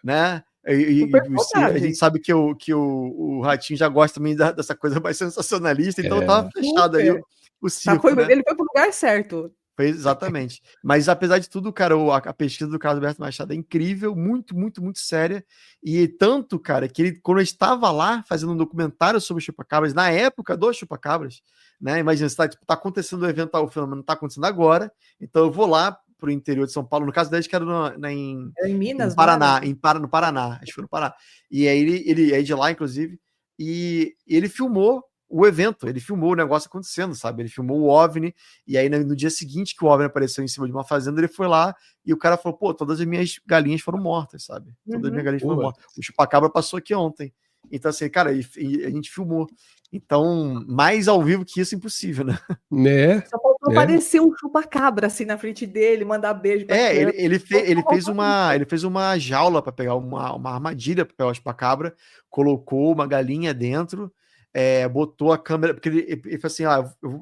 né? A gente sabe que o Ratinho já gosta também dessa coisa mais sensacionalista, então tava fechado aí o circo, né? Ele foi pro lugar certo. Exatamente. Mas apesar de tudo, cara, a pesquisa do Carlos Alberto Machado é incrível, muito, muito, muito séria. E tanto, cara, que ele, quando ele estava lá fazendo um documentário sobre chupacabras, na época dos chupacabras, né? Imagina, tá acontecendo o evento, o fenômeno tá acontecendo agora, então eu vou lá pro interior de São Paulo, no caso dele, que era em Minas, no Paraná, no Paraná, acho que foi no Paraná. E aí ele é de lá, inclusive, e ele filmou o evento, ele filmou o negócio acontecendo, sabe? Ele filmou o OVNI, e aí no dia seguinte que o OVNI apareceu em cima de uma fazenda, ele foi lá e o cara falou, pô, todas as minhas galinhas foram mortas, sabe? Todas as minhas galinhas foram mortas. O chupacabra passou aqui ontem. Então, assim, cara, e a gente filmou. Então, mais ao vivo que isso, impossível, né? Só faltou aparecer um chupacabra assim na frente dele, mandar beijo pra ele fez uma jaula para pegar uma armadilha para pegar o chupacabra, colocou uma galinha dentro, botou a câmera, porque ele falou assim,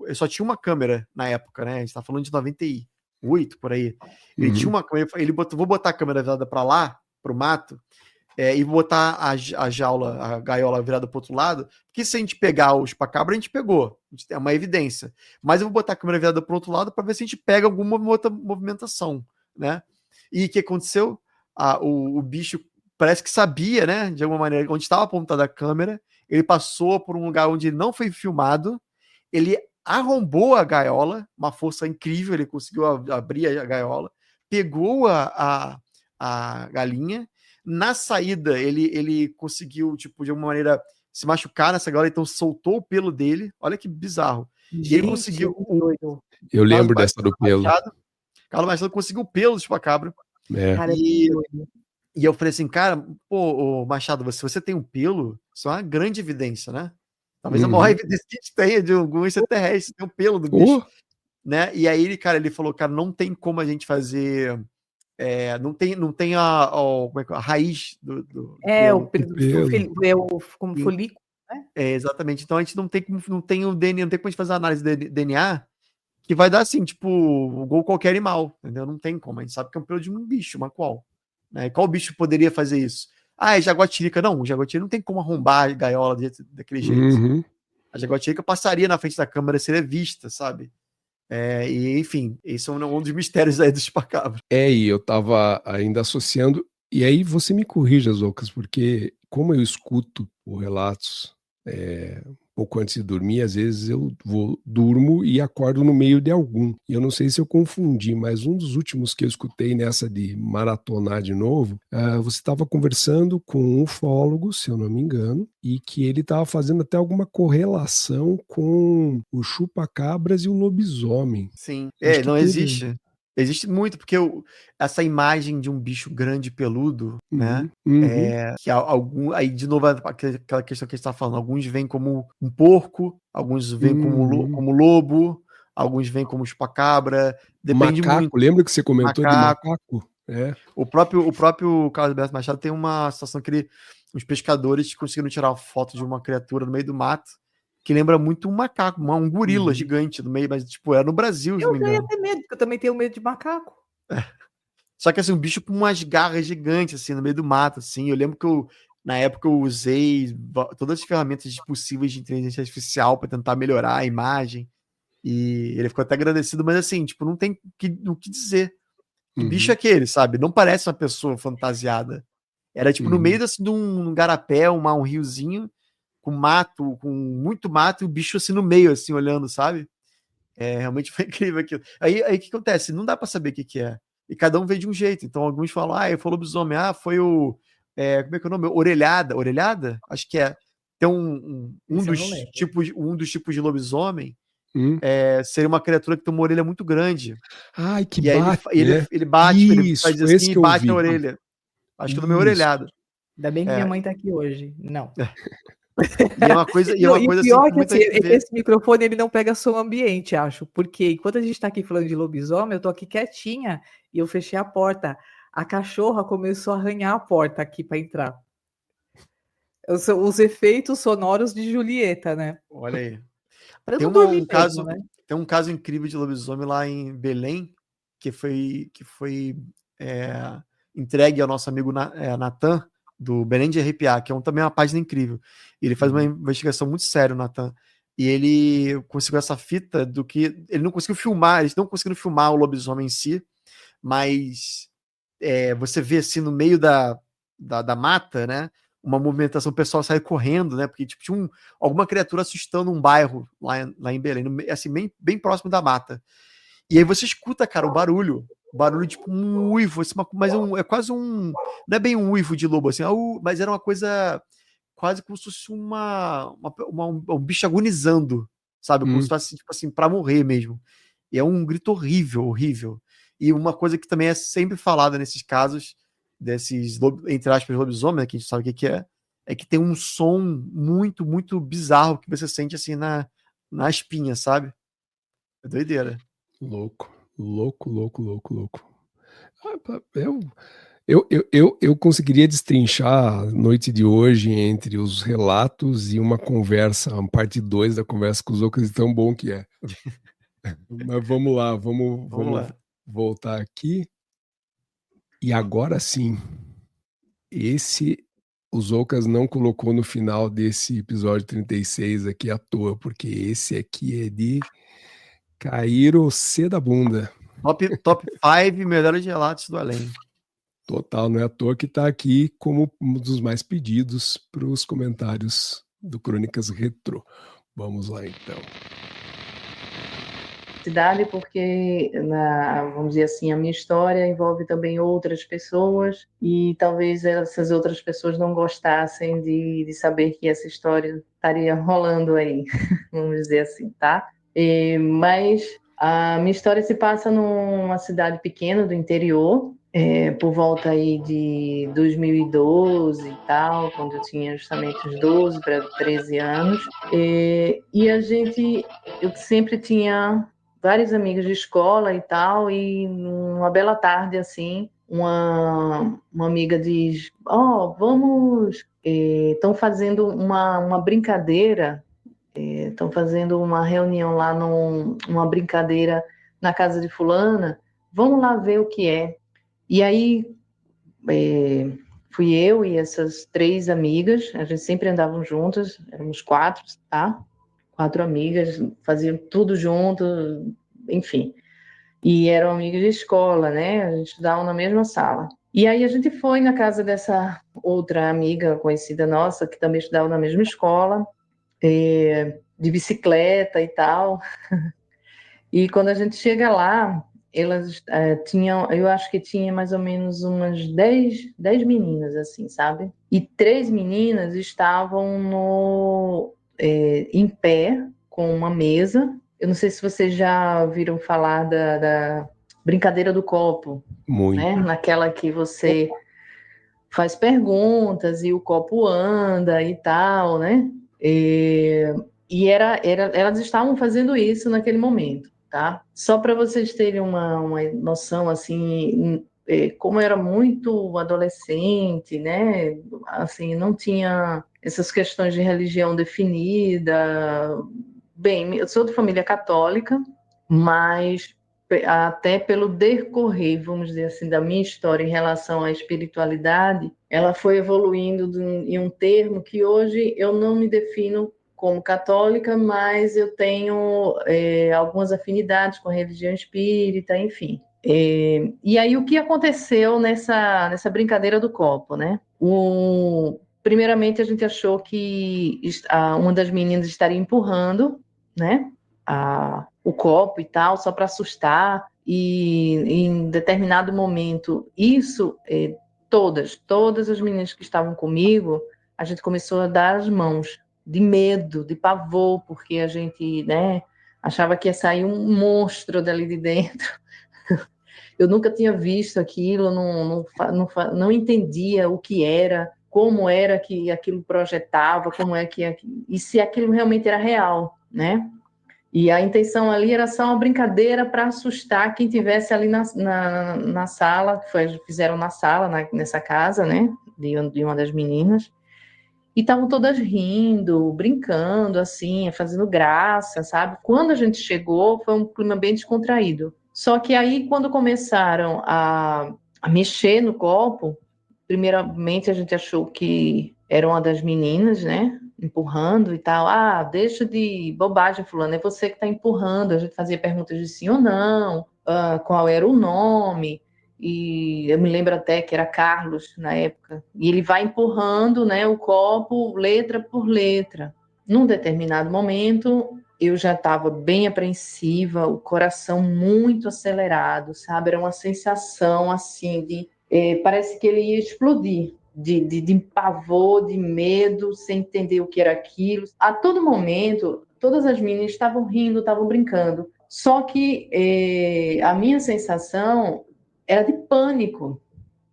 eu só tinha uma câmera na época, né? A gente tá falando de 98, por aí. Ele tinha uma câmera, vou botar a câmera virada para lá, pro mato, e botar a jaula, a gaiola virada pro outro lado, porque se a gente pegar o chupacabra, a gente pegou, a gente tem uma evidência. Mas eu vou botar a câmera virada pro outro lado para ver se a gente pega alguma outra movimentação, né? E o que aconteceu? O bicho parece que sabia, né, de alguma maneira, onde estava apontada a câmera. Ele passou por um lugar onde ele não foi filmado, ele arrombou a gaiola, uma força incrível, ele conseguiu abrir a gaiola, pegou a galinha, na saída ele conseguiu, tipo, de alguma maneira se machucar nessa gaiola, então soltou o pelo dele, olha que bizarro. Gente, e ele conseguiu... Eu lembro dessa do pelo. Carlos Machado conseguiu o pelo do chupacabra. Cara, E eu falei assim, cara, pô, Machado, se você tem um pelo, isso é uma grande evidência, né? Talvez a maior evidência que a gente tenha de algum extraterrestre, tem um pelo do bicho, né? E aí ele falou, cara, não tem como a gente fazer, não tem a raiz do como folículo, né? Exatamente. Então a gente não tem o DNA, não tem como a gente fazer a análise de DNA que vai dar assim, tipo, igual qualquer animal, entendeu? Não tem como, a gente sabe que é um pelo de um bicho, mas qual? Né? Qual bicho poderia fazer isso? É jaguatirica. Não, o jaguatirica não tem como arrombar a gaiola daquele jeito. A jaguatirica passaria na frente da câmera, seria vista, sabe? E enfim, esse é um dos mistérios aí do chupacabra. E eu tava ainda associando, e aí você me corrija, Zoucas, porque como eu escuto os relatos pouco antes de dormir, às vezes eu durmo e acordo no meio de algum. E eu não sei se eu confundi, mas um dos últimos que eu escutei nessa de maratonar de novo, você estava conversando com um ufólogo, se eu não me engano, e que ele estava fazendo até alguma correlação com o chupacabras e o lobisomem. Sim, não existe. Existe muito, porque essa imagem de um bicho grande e peludo, né? Que aí, de novo, aquela questão que a gente tá falando, alguns veem como um porco, alguns veem como lobo, alguns veem como chupacabra, depende macaco, muito. Lembra que você comentou de macaco? O próprio Carlos Alberto Machado tem uma situação que os pescadores conseguiram tirar uma foto de uma criatura no meio do mato, que lembra muito um macaco, um gorila gigante no meio, mas tipo, era no Brasil, se não me engano. Eu ia ter medo, porque eu também tenho medo de macaco. Só que assim, um bicho com umas garras gigantes, assim, no meio do mato, assim. Eu lembro que na época eu usei todas as ferramentas possíveis de inteligência artificial para tentar melhorar a imagem. E ele ficou até agradecido, mas assim, tipo, não tem o que dizer. Que bicho é aquele, sabe? Não parece uma pessoa fantasiada. Era tipo no meio assim, de um garapé, um riozinho, com muito mato, e o bicho assim no meio, assim, olhando, sabe? Realmente foi incrível aquilo. Aí o que acontece? Não dá pra saber o que é. E cada um vê de um jeito. Então alguns falam, foi o lobisomem, foi o... como é que é o nome? Orelhada? Orelhada? Acho que é. tem um dos tipos de lobisomem seria uma criatura que tem uma orelha muito grande. Ai, que e bate, aí ele bate, ele Isso, faz assim e bate na orelha. Acho que no meu orelhado. Ainda bem que minha mãe tá aqui hoje. Não. E é uma coisa, pior assim, que esse microfone ele não pega som ambiente, acho. Porque enquanto a gente tá aqui falando de lobisomem, eu tô aqui quietinha e eu fechei a porta. A cachorra começou a arranhar a porta aqui para entrar. Os efeitos sonoros de Julieta, né? Olha aí. Tem um caso incrível de lobisomem lá em Belém, que foi entregue ao nosso amigo Natan, do Belém de Arrepiar, que também uma página incrível. Ele faz uma investigação muito séria, o Natan. E ele conseguiu essa fita do que... Ele não conseguiu filmar, eles não conseguiram filmar o lobisomem em si, mas você vê assim no meio da mata, né? Uma movimentação, o pessoal sai correndo, né? Porque tipo, tinha alguma criatura assustando um bairro lá em Belém, assim, bem próximo da mata. E aí você escuta, cara, o barulho tipo um uivo, assim, mas é quase um... Não é bem um uivo de lobo, assim, mas era uma coisa quase como se fosse um bicho agonizando, sabe? Como se fosse, tipo assim, pra morrer mesmo. E é um grito horrível, horrível. E uma coisa que também é sempre falada nesses casos, desses, entre aspas, lobisomem, né, que a gente sabe o que é que tem um som muito, muito bizarro que você sente assim na espinha, sabe? É doideira. Louco. Eu conseguiria destrinchar a noite de hoje entre os relatos e uma conversa, uma parte 2 da conversa com os outros, tão bom que é. Mas vamos lá, vamos voltar aqui. E agora sim, o Zoucas não colocou no final desse episódio 36 aqui à toa, porque esse aqui é de cair o C da bunda. Top 5 melhores relatos do além. Total, não é à toa que está aqui como um dos mais pedidos para os comentários do Crônicas Retrô. Vamos lá, então. Cidade, porque, vamos dizer assim, a minha história envolve também outras pessoas e talvez essas outras pessoas não gostassem de saber que essa história estaria rolando aí, vamos dizer assim, tá? Mas a minha história se passa numa cidade pequena do interior, por volta aí de 2012 e tal, quando eu tinha justamente uns 12 para 13 anos. E eu sempre tinha vários amigos de escola e tal, e uma bela tarde, assim, uma amiga diz, estão fazendo uma brincadeira, estão fazendo uma reunião lá, uma brincadeira na casa de fulana, vamos lá ver o que é. E aí fui eu e essas 3 amigas, a gente sempre andavam juntas, éramos 4, tá? 4 amigas, faziam tudo junto, enfim. E eram amigas de escola, né? A gente estudava na mesma sala. E aí a gente foi na casa dessa outra amiga conhecida nossa, que também estudava na mesma escola, de bicicleta e tal. E quando a gente chega lá, elas tinham, eu acho que tinha mais ou menos umas 10 meninas, assim, sabe? E 3 meninas estavam em pé, com uma mesa. Eu não sei se vocês já ouviram falar da brincadeira do copo. Muito. Né? Naquela que você faz perguntas e o copo anda e tal, né? Elas estavam fazendo isso naquele momento, tá? Só para vocês terem uma noção, assim, como eu era muito adolescente, né? Assim, não tinha essas questões de religião definida. Bem, eu sou de família católica, mas até pelo decorrer, vamos dizer assim, da minha história em relação à espiritualidade, ela foi evoluindo em um termo que hoje eu não me defino como católica, mas eu tenho algumas afinidades com a religião espírita, enfim. E aí, o que aconteceu nessa brincadeira do copo, né? Primeiramente, a gente achou que uma das meninas estaria empurrando, né, o copo e tal, só para assustar, e em determinado momento, todas as meninas que estavam comigo, a gente começou a dar as mãos, de medo, de pavor, porque a gente, né, achava que ia sair um monstro dali de dentro. Eu nunca tinha visto aquilo, não entendia o que era, como era que aquilo projetava, como é que e se aquilo realmente era real, né? E a intenção ali era só uma brincadeira para assustar quem tivesse ali na sala, que fizeram na sala, nessa casa, né? De uma das meninas. E estavam todas rindo, brincando, assim, fazendo graça, sabe? Quando a gente chegou, foi um clima bem descontraído. Só que aí, quando começaram a mexer no copo, primeiramente a gente achou que era uma das meninas, né? Empurrando e tal. Ah, deixa de bobagem, fulano, é você que está empurrando. A gente fazia perguntas de sim ou não, qual era o nome. E eu me lembro até que era Carlos na época, e ele vai empurrando, né, o copo letra por letra. Num determinado momento, eu já estava bem apreensiva, o coração muito acelerado, sabe? Era uma sensação assim de parece que ele ia explodir, de pavor, de medo, sem entender o que era aquilo. A todo momento, todas as meninas estavam rindo, estavam brincando, só que a minha sensação era de pânico.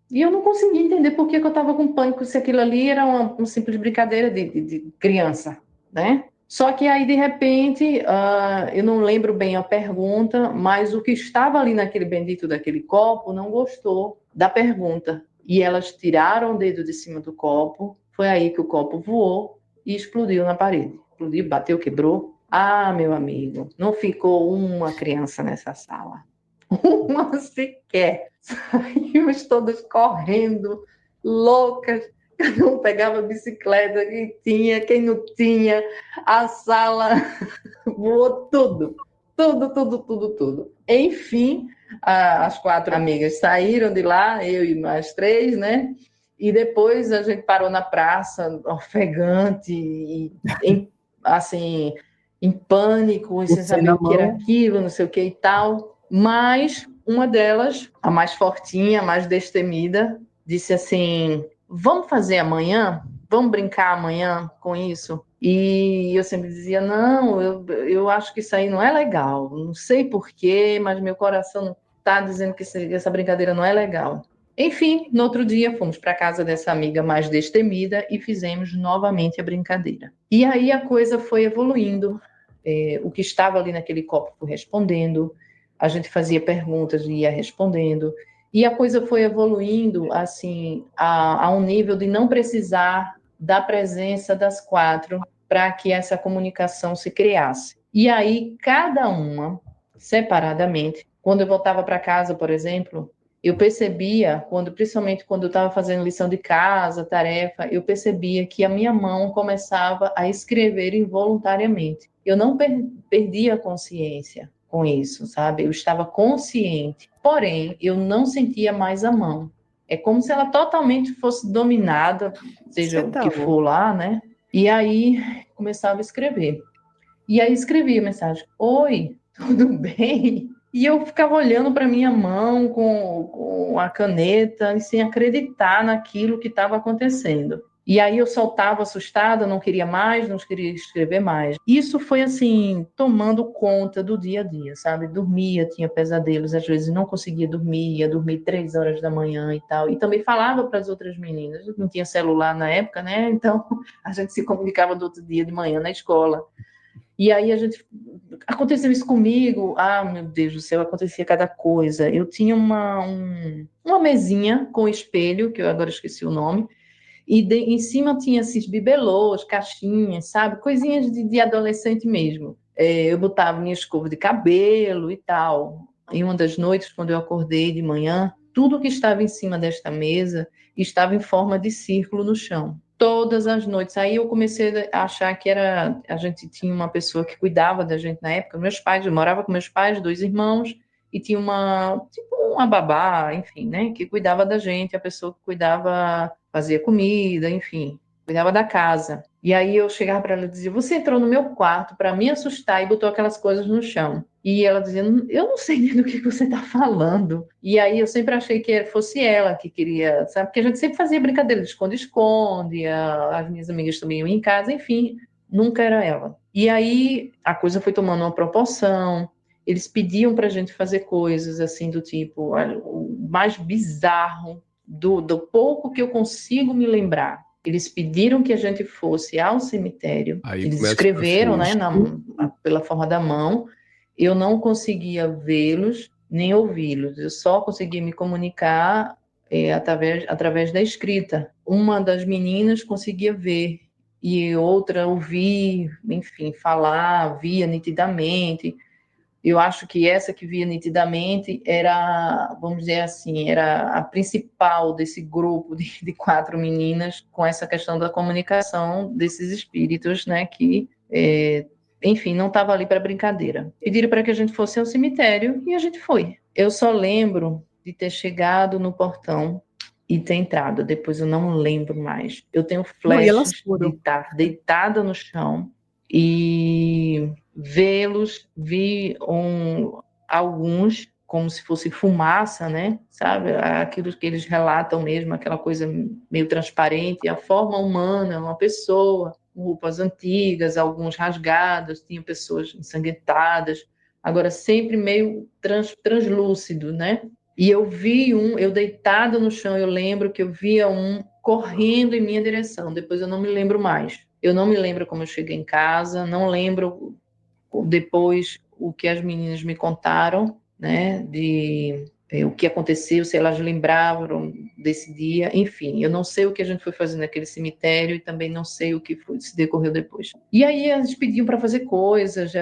E eu não conseguia entender por que eu estava com pânico, se aquilo ali era uma simples brincadeira de criança, né? Só que aí, de repente, eu não lembro bem a pergunta, mas o que estava ali naquele bendito daquele copo não gostou da pergunta. E elas tiraram o dedo de cima do copo, foi aí que o copo voou e explodiu na parede. Explodiu, bateu, quebrou. Ah, meu amigo, não ficou uma criança nessa sala. Uma sequer. Saímos todas correndo, loucas. Cada um pegava a bicicleta, quem tinha, quem não tinha. A sala voou tudo. Tudo. Enfim, as 4 amigas saíram de lá, eu e mais 3, né? E depois a gente parou na praça, ofegante, assim, em pânico, sem saber o que era aquilo, não sei o que e tal. Mas uma delas, a mais fortinha, a mais destemida, disse assim: vamos fazer amanhã? Vamos brincar amanhã com isso? E eu sempre dizia, não, eu acho que isso aí não é legal. Não sei porquê, mas meu coração está dizendo que essa brincadeira não é legal. Enfim, no outro dia fomos para a casa dessa amiga mais destemida e fizemos novamente a brincadeira. E aí a coisa foi evoluindo. O que estava ali naquele copo foi respondendo, a gente fazia perguntas e ia respondendo, e a coisa foi evoluindo assim a um nível de não precisar da presença das 4 para que essa comunicação se criasse. E aí, cada uma, separadamente, quando eu voltava para casa, por exemplo, eu percebia, principalmente quando eu estava fazendo lição de casa, tarefa, eu percebia que a minha mão começava a escrever involuntariamente. Eu não perdia a consciência com isso, sabe? Eu estava consciente, porém, eu não sentia mais a mão. É como se ela totalmente fosse dominada, seja o que for lá, né? E aí, começava a escrever. E aí, escrevia a mensagem: oi, tudo bem? E eu ficava olhando para minha mão com a caneta, sem acreditar naquilo que estava acontecendo. E aí eu soltava assustada, não queria mais, não queria escrever mais. Isso foi assim, tomando conta do dia a dia, sabe? Dormia, tinha pesadelos, às vezes não conseguia dormir, ia dormir 3 horas da manhã e tal. E também falava para as outras meninas, não tinha celular na época, né? Então a gente se comunicava do outro dia de manhã na escola. E aí aconteceu isso comigo, meu Deus do céu, acontecia cada coisa. Eu tinha uma mesinha com espelho, que eu agora esqueci o nome, e em cima tinha esses bibelôs, caixinhas, sabe? Coisinhas de adolescente mesmo. Eu botava minha escova de cabelo e tal. Em uma das noites, quando eu acordei de manhã, tudo que estava em cima desta mesa estava em forma de círculo no chão. Todas as noites. Aí eu comecei a achar que a gente tinha uma pessoa que cuidava da gente na época. Eu morava com meus pais, 2 irmãos, e tinha uma babá, enfim, né, que cuidava da gente, a pessoa que cuidava, fazia comida, enfim, cuidava da casa. E aí eu chegava para ela e dizia: você entrou no meu quarto para me assustar e botou aquelas coisas no chão. E ela dizia: eu não sei nem do que você está falando. E aí eu sempre achei que fosse ela que queria, sabe? Porque a gente sempre fazia brincadeira de esconde-esconde, as minhas amigas também iam em casa, enfim, nunca era ela. E aí a coisa foi tomando uma proporção, eles pediam para a gente fazer coisas assim do tipo, olha, o mais bizarro do pouco que eu consigo me lembrar. Eles pediram que a gente fosse ao cemitério, Aí eles começa escreveram, o né, pela forma da mão, eu não conseguia vê-los nem ouvi-los, eu só conseguia me comunicar através da escrita. Uma das meninas conseguia ver e outra ouvir, enfim, falar, via nitidamente. Eu acho que essa que via nitidamente era, vamos dizer assim, era a principal desse grupo de 4 meninas com essa questão da comunicação desses espíritos, né, que, enfim, não estava ali para brincadeira. Pediram para que a gente fosse ao cemitério e a gente foi. Eu só lembro de ter chegado no portão e ter entrado, depois eu não lembro mais. Eu tenho flashes de estar deitada no chão e vê-los, vi alguns como se fosse fumaça, né? Sabe? Aquilo que eles relatam mesmo, aquela coisa meio transparente, a forma humana, uma pessoa, com roupas antigas, alguns rasgados, tinha pessoas ensanguentadas, agora sempre meio translúcido, né? E eu vi eu deitada no chão, eu lembro que eu via um correndo em minha direção, depois eu não me lembro mais. Eu não me lembro como eu cheguei em casa, não lembro depois o que as meninas me contaram, né, o que aconteceu, se elas lembravam desse dia, enfim, eu não sei o que a gente foi fazer naquele cemitério e também não sei o que se decorreu depois. E aí eles pediam para fazer coisas,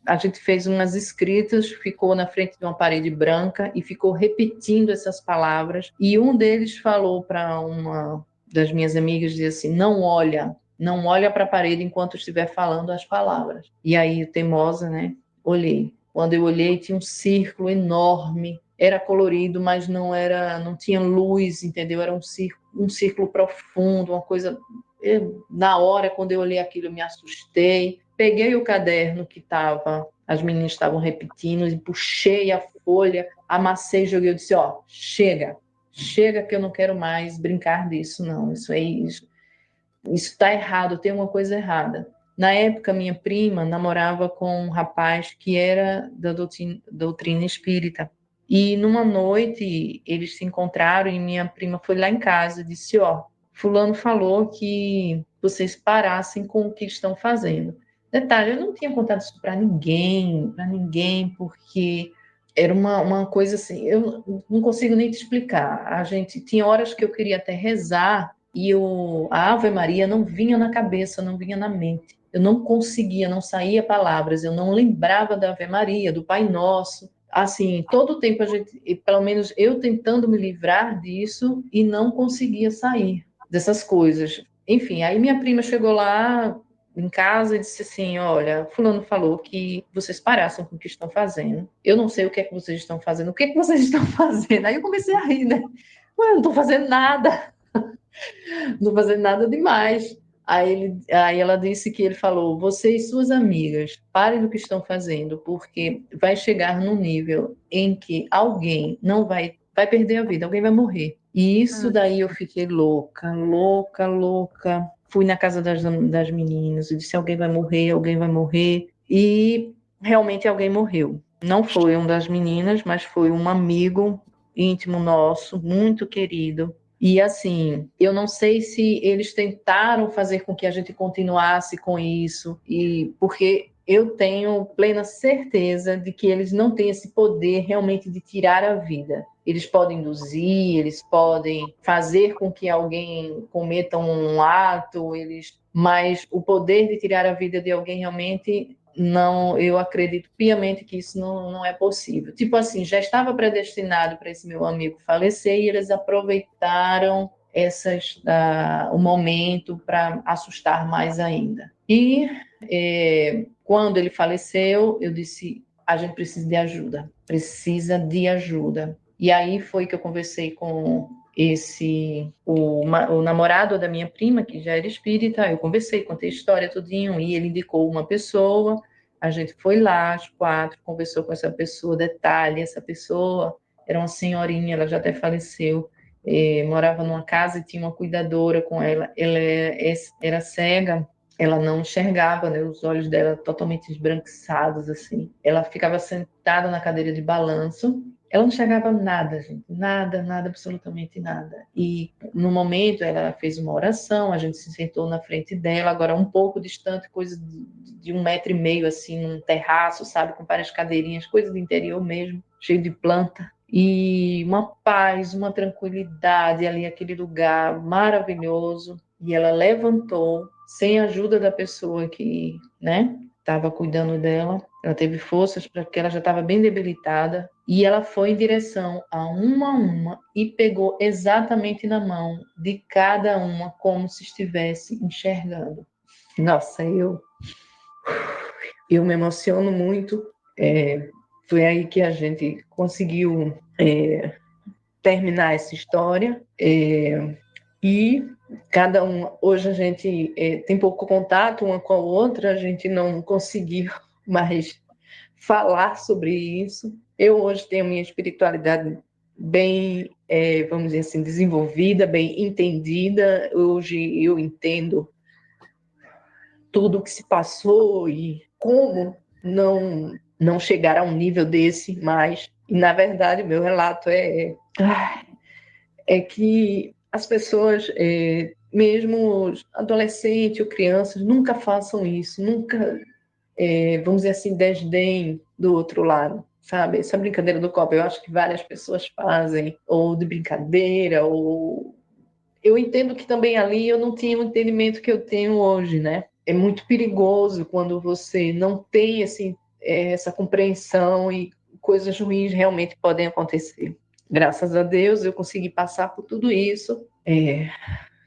a gente fez umas escritas, ficou na frente de uma parede branca e ficou repetindo essas palavras, e um deles falou para uma das minhas amigas, dizia assim, não olha para a parede enquanto estiver falando as palavras. E aí, teimosa, né, olhei. Quando eu olhei, tinha um círculo enorme, era colorido, mas não tinha luz, entendeu? Era um círculo profundo, uma coisa... na hora, quando eu olhei aquilo, eu me assustei. Peguei o caderno que as meninas estavam repetindo e puxei a folha, amassei, joguei, eu disse, chega que eu não quero mais brincar disso, não, isso está errado, tem uma coisa errada. Na época, minha prima namorava com um rapaz que era da doutrina espírita. E numa noite, eles se encontraram e minha prima foi lá em casa e disse, fulano falou que vocês parassem com o que estão fazendo. Detalhe, eu não tinha contado isso para ninguém, porque era uma coisa assim, eu não consigo nem te explicar. A gente tinha horas que eu queria até rezar e a Ave Maria não vinha na cabeça, não vinha na mente. Eu não conseguia, não saía palavras, eu não lembrava da Ave Maria, do Pai Nosso. Assim, todo o tempo pelo menos eu tentando me livrar disso e não conseguia sair dessas coisas. Enfim, aí minha prima chegou lá em casa e disse assim, olha, fulano falou que vocês parassem com o que estão fazendo. Eu não sei o que é que vocês estão fazendo. O que é que vocês estão fazendo? Aí eu comecei a rir, né? Eu não estou fazendo nada. Não estou fazendo nada demais. Aí ela disse que ele falou, você e suas amigas, parem do que estão fazendo, porque vai chegar num nível em que alguém não vai perder a vida, alguém vai morrer. E isso daí eu fiquei louca. Fui na casa das meninas e disse, alguém vai morrer. E realmente alguém morreu. Não foi uma das meninas, mas foi um amigo íntimo nosso, muito querido. E assim, eu não sei se eles tentaram fazer com que a gente continuasse com isso, porque eu tenho plena certeza de que eles não têm esse poder realmente de tirar a vida. Eles podem induzir, eles podem fazer com que alguém cometa um ato, mas o poder de tirar a vida de alguém realmente não, eu acredito piamente que isso não é possível. Tipo assim, já estava predestinado para esse meu amigo falecer e eles aproveitaram o momento para assustar mais ainda. E quando ele faleceu, eu disse, a gente precisa de ajuda. E aí foi que eu conversei com o namorado da minha prima, que já era espírita, eu conversei, contei a história tudinho, e ele indicou uma pessoa, a gente foi lá, as 4, conversou com essa pessoa, detalhe, essa pessoa era uma senhorinha, ela já até faleceu, morava numa casa e tinha uma cuidadora com ela. Ela era cega, ela não enxergava, né? Os olhos dela totalmente esbranquiçados, assim. Ela ficava sentada na cadeira de balanço. Ela não enxergava nada, gente. Nada, absolutamente nada. E no momento ela fez uma oração, a gente se sentou na frente dela, agora um pouco distante, coisa de 1,5 metro, assim, num terraço, sabe? Com várias cadeirinhas, coisa do interior mesmo, cheio de planta. E uma paz, uma tranquilidade ali, aquele lugar maravilhoso. E ela levantou, sem a ajuda da pessoa que, né, estava cuidando dela. Ela teve forças porque ela já estava bem debilitada. E ela foi em direção a uma e pegou exatamente na mão de cada uma, como se estivesse enxergando. Nossa, eu me emociono muito. Foi aí que a gente conseguiu terminar essa história. E cada uma, hoje a gente tem pouco contato uma com a outra, a gente não conseguiu mais falar sobre isso. Eu hoje tenho minha espiritualidade bem, vamos dizer assim, desenvolvida, bem entendida. Hoje eu entendo tudo o que se passou e como não chegar a um nível desse mais. E, na verdade, meu relato é que as pessoas, mesmo adolescentes ou crianças, nunca façam isso, nunca, vamos dizer assim, desdém do outro lado, sabe? Essa brincadeira do copo, eu acho que várias pessoas fazem, ou de brincadeira, ou... Eu entendo que também ali eu não tinha o entendimento que eu tenho hoje, né? É muito perigoso quando você não tem assim, essa compreensão e coisas ruins realmente podem acontecer. Graças a Deus eu consegui passar por tudo isso,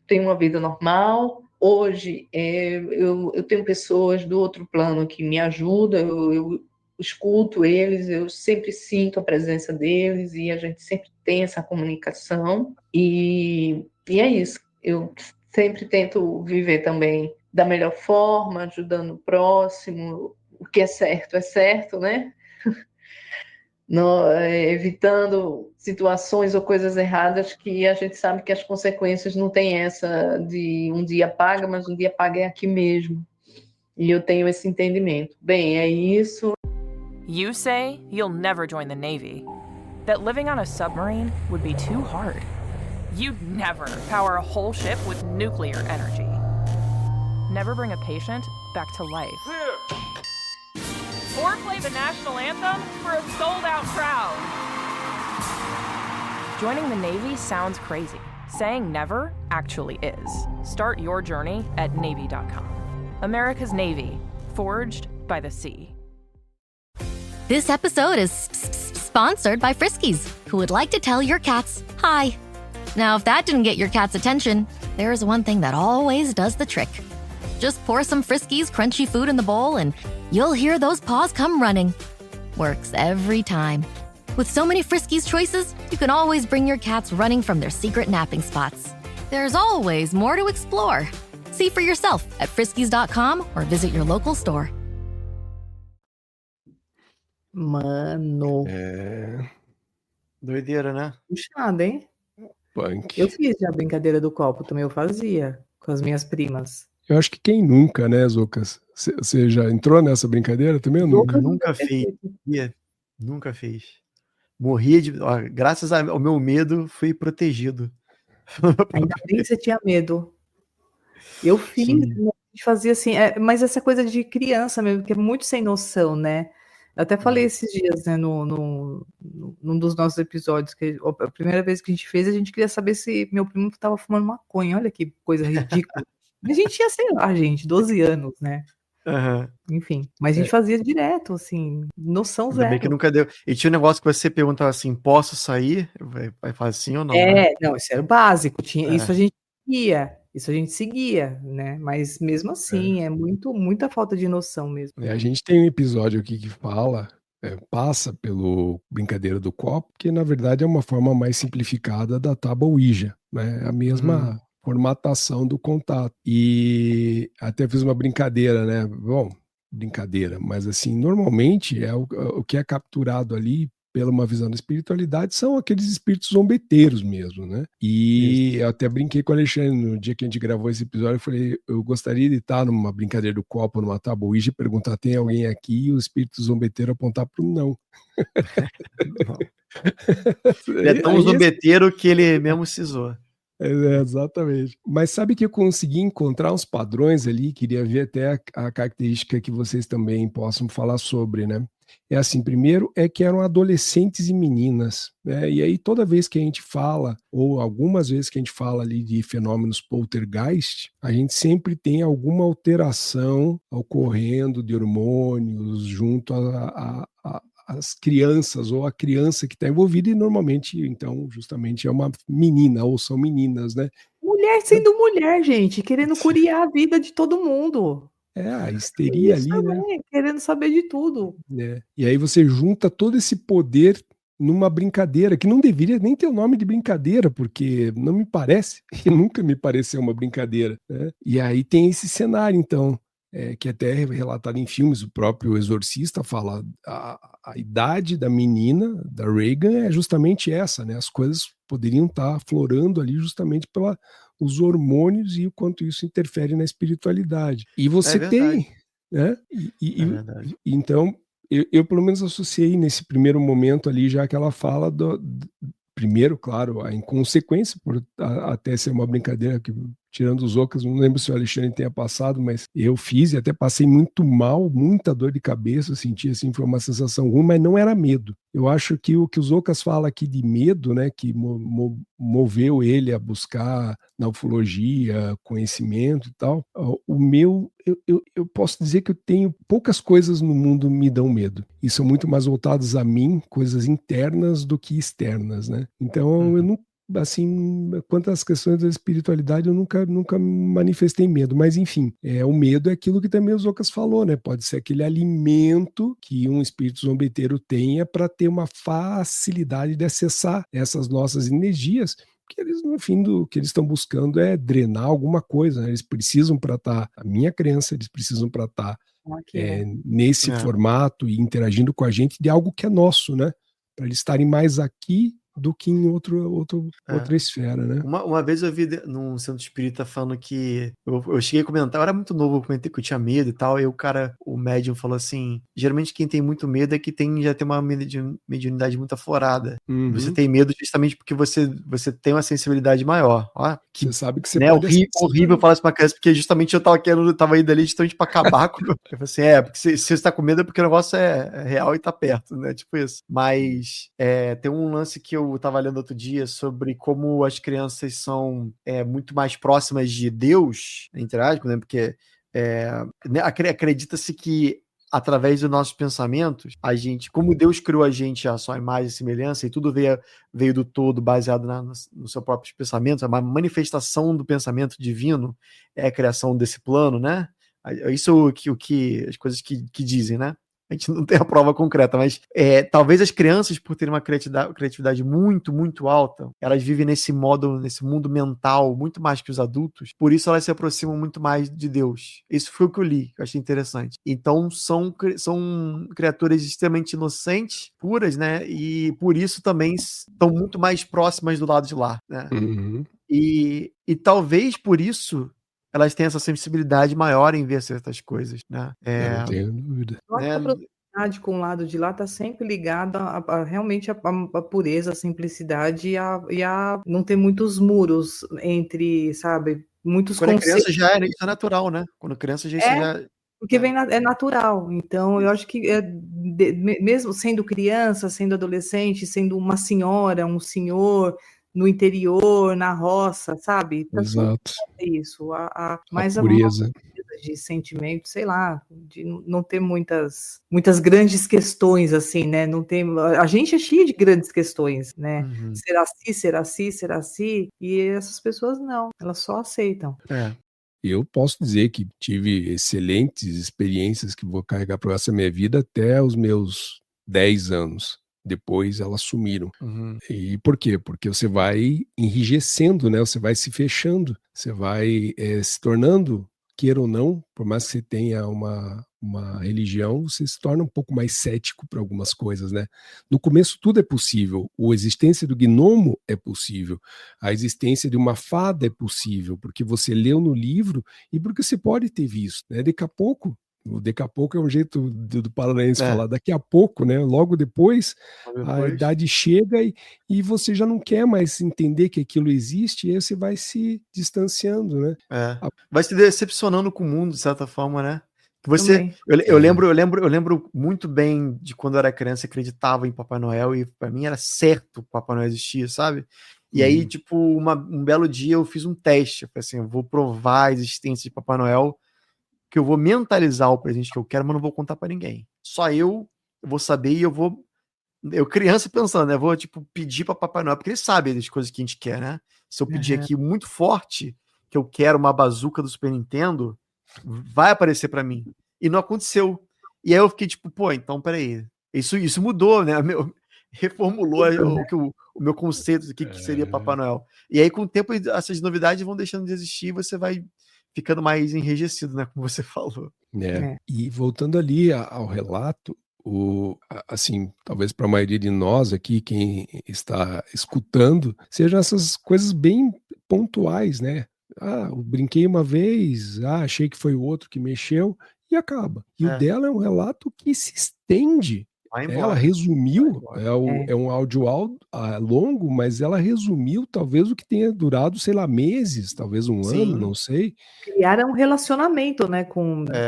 tenho uma vida normal. Hoje eu tenho pessoas do outro plano que me ajudam, eu escuto eles, eu sempre sinto a presença deles e a gente sempre tem essa comunicação e é isso. Eu sempre tento viver também da melhor forma, ajudando o próximo, o que é certo, né? Evitando situações ou coisas erradas que a gente sabe que as consequências não tem essa de um dia paga, mas um dia paga é aqui mesmo. E eu tenho esse entendimento. Bem, é isso. You say you'll never join the Navy, that living on a submarine would be too hard. You'd never power a whole ship with nuclear energy. Never bring a patient back to life. Or play the national anthem for a sold-out crowd. Joining the Navy sounds crazy. Saying never actually is. Start your journey at Navy.com. America's Navy, forged by the sea. This episode is sponsored by Friskies, who would like to tell your cats hi. Now, if that didn't get your cat's attention, there is one thing that always does the trick. Just pour some Friskies crunchy food in the bowl and you'll hear those paws come running. Works every time. With so many Friskies choices, you can always bring your cats running from their secret napping spots. There's always more to explore. See for yourself at friskies.com or visit your local store. Mano. Doideira, né? Puxado, hein? Punk. Eu fiz já a brincadeira do copo, também eu fazia com as minhas primas. Eu acho que quem nunca, né, Zucas? Você já entrou nessa brincadeira também ou nunca? Nunca fiz. Nunca fiz. Morria de... Ó, graças ao meu medo, fui protegido. Ainda bem que você tinha medo. Eu fiz, fazia assim, mas essa coisa de criança mesmo, que é muito sem noção, né? Eu até falei esses dias, né, num dos nossos episódios, que a primeira vez que a gente fez, a gente queria saber se meu primo estava fumando maconha. Olha que coisa ridícula. A gente tinha, sei lá, 12 anos, né? Uhum. Enfim, mas a gente fazia direto, assim, noção zero. Ainda bem que nunca deu. E tinha um negócio que você perguntava assim, posso sair? Vai fazer sim ou não? Não, isso era o básico. Isso a gente seguia, né? Mas mesmo assim, é muita falta de noção mesmo. A gente tem um episódio aqui que passa pelo brincadeira do copo, que na verdade é uma forma mais simplificada da tábua Ouija, né? A mesma formatação do contato. E até fiz uma brincadeira, né? Bom, brincadeira, mas assim, normalmente o que é capturado ali pela uma visão da espiritualidade, são aqueles espíritos zombeteiros mesmo, né? E eu até brinquei com o Alexandre no dia que a gente gravou esse episódio, eu falei, eu gostaria de estar numa brincadeira do copo, numa tábua Ouija, e perguntar, tem alguém aqui? E o espírito zombeteiro apontar para o não. Ele é tão zombeteiro que ele mesmo se zoa. Exatamente. Mas sabe que eu consegui encontrar uns padrões ali, queria ver até a característica que vocês também possam falar sobre, né? É assim, primeiro é que eram adolescentes e meninas, né? E aí toda vez que a gente fala, ou algumas vezes que a gente fala ali de fenômenos poltergeist, a gente sempre tem alguma alteração ocorrendo de hormônios junto as crianças ou a criança que está envolvida, e normalmente, então, justamente é uma menina ou são meninas, né? Mulher sendo mulher, gente, querendo curiar a vida de todo mundo. A histeria ali, também, né? Querendo saber de tudo. E aí você junta todo esse poder numa brincadeira, que não deveria nem ter o nome de brincadeira, porque não me parece, e nunca me pareceu uma brincadeira, né? E aí tem esse cenário, então, que até é relatado em filmes, o próprio Exorcista fala, a idade da menina, da Regan, é justamente essa, né? As coisas poderiam estar aflorando ali justamente pelos hormônios e o quanto isso interfere na espiritualidade. E você tem, né? Então, eu pelo menos associei nesse primeiro momento ali, já que ela fala primeiro, claro, a inconsequência, por até ser uma brincadeira que, tirando os ocas, não lembro se o Alexandre tenha passado, mas eu fiz e até passei muito mal, muita dor de cabeça, senti assim, foi uma sensação ruim, mas não era medo. Eu acho que o que os ocas falam aqui de medo, né, que moveu ele a buscar na ufologia, conhecimento e tal, o meu, eu posso dizer que eu tenho poucas coisas no mundo me dão medo, e são muito mais voltadas a mim, coisas internas do que externas, né? Então eu não, assim, quanto às questões da espiritualidade, eu nunca manifestei medo, mas enfim, o medo é aquilo que também os Ocas falou, né? Pode ser aquele alimento que um espírito zombeteiro tenha para ter uma facilidade de acessar essas nossas energias, que eles, no fim, do que eles estão buscando é drenar alguma coisa, né? Eles precisam para estar, a minha crença, eles precisam para estar nesse formato e interagindo com a gente de algo que é nosso, né? Para eles estarem mais aqui do que em outra esfera, né? Uma vez eu vi num centro espírita falando que eu cheguei a comentar, eu era muito novo, eu comentei que eu tinha medo e tal, e o médium falou assim, geralmente quem tem muito medo é que já tem uma mediunidade muito aflorada. Você tem medo justamente porque você tem uma sensibilidade maior. Ó, você sabe que você pode horrível falar isso pra criança, porque justamente eu tava indo ali justamente pra acabar com... Eu falei assim, porque se você tá com medo é porque o negócio é real e tá perto, né? Tipo isso. Mas tem um lance que eu tava lendo outro dia sobre como as crianças são muito mais próximas de Deus, entre aspas, né? Porque acredita-se que através dos nossos pensamentos, a gente, como Deus criou a gente a sua imagem e semelhança, e tudo veio do todo baseado no seu próprio pensamento, a manifestação do pensamento divino é a criação desse plano, né? Isso as coisas que dizem, né? A gente não tem a prova concreta, mas talvez as crianças, por terem uma criatividade muito, muito alta, elas vivem nesse mundo mental muito mais que os adultos, por isso elas se aproximam muito mais de Deus. Isso foi o que eu li, que eu achei interessante. Então são criaturas extremamente inocentes, puras, né? E por isso também estão muito mais próximas do lado de lá, né? E talvez por isso elas têm essa sensibilidade maior em ver certas coisas, né? Não tenho dúvida. Eu acho que a proximidade com o lado de lá está sempre ligada realmente a pureza, a simplicidade e a não ter muitos muros entre, sabe, muitos Quando conceitos. a criança isso é natural, né? Quando a criança já... Porque é natural. Então, eu acho que mesmo sendo criança, sendo adolescente, sendo uma senhora, um senhor... no interior, na roça, sabe? Exato. Isso, mais a pureza de sentimento, sei lá, de não ter muitas grandes questões, assim, né? Não tem, a gente é cheio de grandes questões, né? Será assim? E essas pessoas não, elas só aceitam. Eu posso dizer que tive excelentes experiências que vou carregar para essa minha vida até os meus 10 anos. Depois elas sumiram. E por quê? Porque você vai enrijecendo, né? Você vai se fechando, você vai se tornando, queira ou não, por mais que você tenha uma uma religião, você se torna um pouco mais cético para algumas coisas, né? No começo tudo é possível, a existência do gnomo é possível, a existência de uma fada é possível, porque você leu no livro e porque você pode ter visto, né? Daqui a pouco é um jeito do paranaense falar, daqui a pouco, né? Logo depois, a idade chega e você já não quer mais entender que aquilo existe, e aí você vai se distanciando, né? Vai se decepcionando com o mundo, de certa forma, né? Eu lembro muito bem de quando eu era criança, acreditava em Papai Noel e para mim era certo que o Papai Noel existia, sabe? E aí, tipo, um belo dia eu fiz um teste, eu falei assim, eu vou provar a existência de Papai Noel, que eu vou mentalizar o presente que eu quero, mas não vou contar para ninguém. Só eu vou saber e eu criança pensando, né? Vou, tipo, pedir para Papai Noel, porque ele sabe das coisas que a gente quer, né? Se eu pedir aqui muito forte, que eu quero uma bazuca do Super Nintendo, vai aparecer para mim. E não aconteceu. E aí eu fiquei tipo, pô, então peraí. Isso mudou, né? Reformulou o meu conceito do que seria Papai Noel. E aí, com o tempo, essas novidades vão deixando de existir e você vai ficando mais enrijecido, né? Como você falou. E voltando ali ao relato, assim, talvez para a maioria de nós aqui, quem está escutando, sejam essas coisas bem pontuais, né? Eu brinquei uma vez, achei que foi o outro que mexeu, e acaba. E o dela é um relato que se estende. Ela resumiu, é um áudio longo, mas ela resumiu talvez o que tenha durado, sei lá, meses, talvez um ano, não sei. Criaram um relacionamento, né,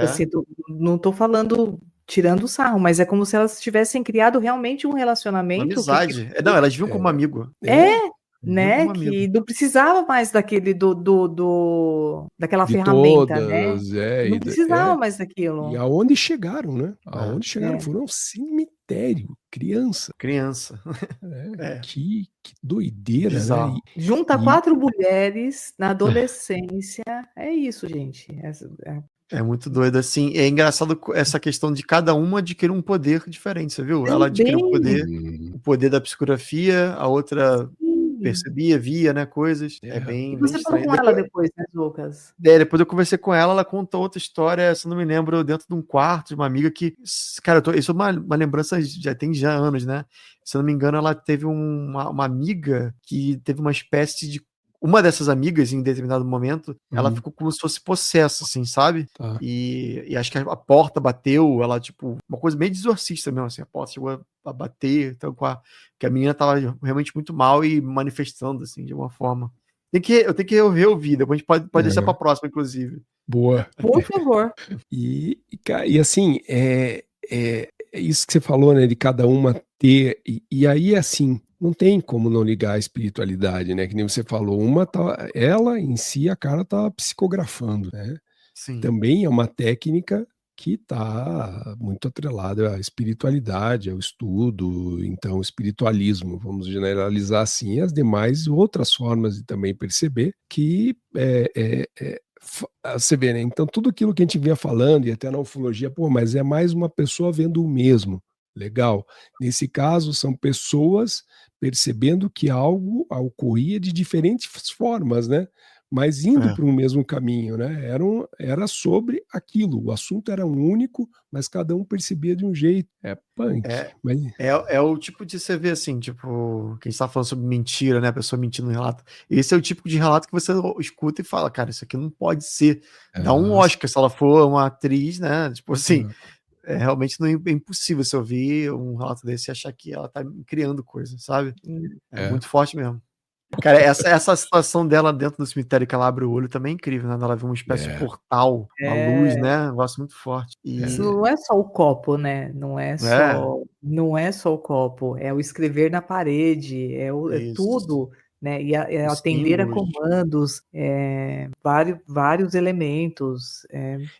assim, não tô falando tirando o sarro, mas é como se elas tivessem criado realmente um relacionamento. Uma amizade. Não, elas viam como amigo. Né, que não precisava mais daquela ferramenta, todas, né? Não precisava mais daquilo. E aonde chegaram, né? Aonde chegaram? Foram um cemitério, criança. Que doideira, bizarro, né? Junta 4 mulheres na adolescência, é isso, gente. É muito doido, assim. É engraçado essa questão de cada uma adquirir um poder diferente, você viu? Ela adquiriu o poder da psicografia, a outra percebia, via, né, coisas. Bem você estranho. Falou com ela depois, né, Lucas? Depois eu conversei com ela, ela contou outra história, se não me lembro, dentro de um quarto de uma amiga que, cara, isso é uma lembrança já tem anos, né? Se eu não me engano, ela teve uma amiga que teve uma espécie de uma dessas amigas, em determinado momento, ela ficou como se fosse possessa, assim, sabe? E acho que a porta bateu, ela, tipo, uma coisa bem de exorcista mesmo, assim, a porta chegou a bater, então, que a menina tava realmente muito mal e manifestando, assim, de uma forma. Eu tenho que reouvir, depois a gente pode deixar pra próxima, inclusive. Boa. Por favor. E assim, isso que você falou, né, de cada uma ter, e aí, assim, não tem como não ligar a espiritualidade, né? Que nem você falou, ela em si, a cara tá psicografando, né? Sim. Também é uma técnica que está muito atrelada à espiritualidade, ao estudo, então, espiritualismo, vamos generalizar assim, as demais outras formas de também perceber que você vê, né? Então, tudo aquilo que a gente vinha falando, e até na ufologia, mas é mais uma pessoa vendo o mesmo. Legal. Nesse caso, são pessoas percebendo que algo ocorria de diferentes formas, né? Mas indo para um mesmo caminho, né? Era sobre aquilo. O assunto era único, mas cada um percebia de um jeito. É punk. É o tipo de você ver assim, tipo, que a gente tá falando sobre mentira, né? A pessoa mentindo no relato. Esse é o tipo de relato que você escuta e fala, cara, isso aqui não pode ser. Dá um Oscar se ela for uma atriz, né? Tipo assim. Realmente não é impossível você ouvir um relato desse e achar que ela tá criando coisa, sabe? É muito forte mesmo. Cara, essa situação dela dentro do cemitério que ela abre o olho também é incrível, né? Ela vê uma espécie de portal, uma luz, né? Um negócio muito forte. Isso não é só o copo, né? Não é só o copo, é o escrever na parede, é tudo, né? E atender a comandos, vários elementos.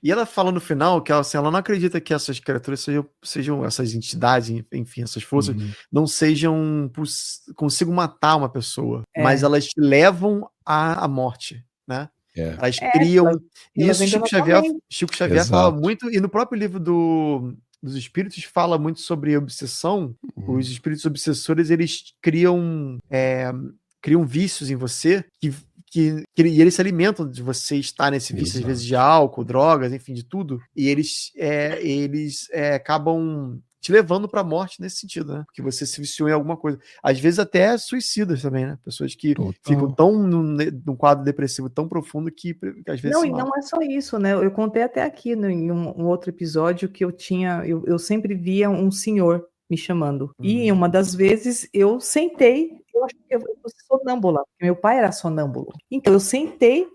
E ela fala no final que ela não acredita que essas criaturas sejam essas entidades, enfim, essas forças, não consigam matar uma pessoa, mas elas te levam à morte, né? Elas criam. Isso Chico Xavier fala muito, e no próprio livro dos espíritos fala muito sobre obsessão. Os espíritos obsessores, eles criam vícios em você e eles se alimentam de você estar nesse vício, às vezes, de álcool, drogas, enfim, de tudo. E eles acabam te levando pra morte nesse sentido, né? Porque você se viciou em alguma coisa. Às vezes até suicidas também, né? Pessoas que ficam tão num quadro depressivo tão profundo que às vezes Não, e não é só isso, né? Eu contei até aqui em um outro episódio que eu sempre via um senhor me chamando. E em uma das vezes eu sentei, eu acho que eu fosse sonâmbula, porque meu pai era sonâmbulo. Então eu sentei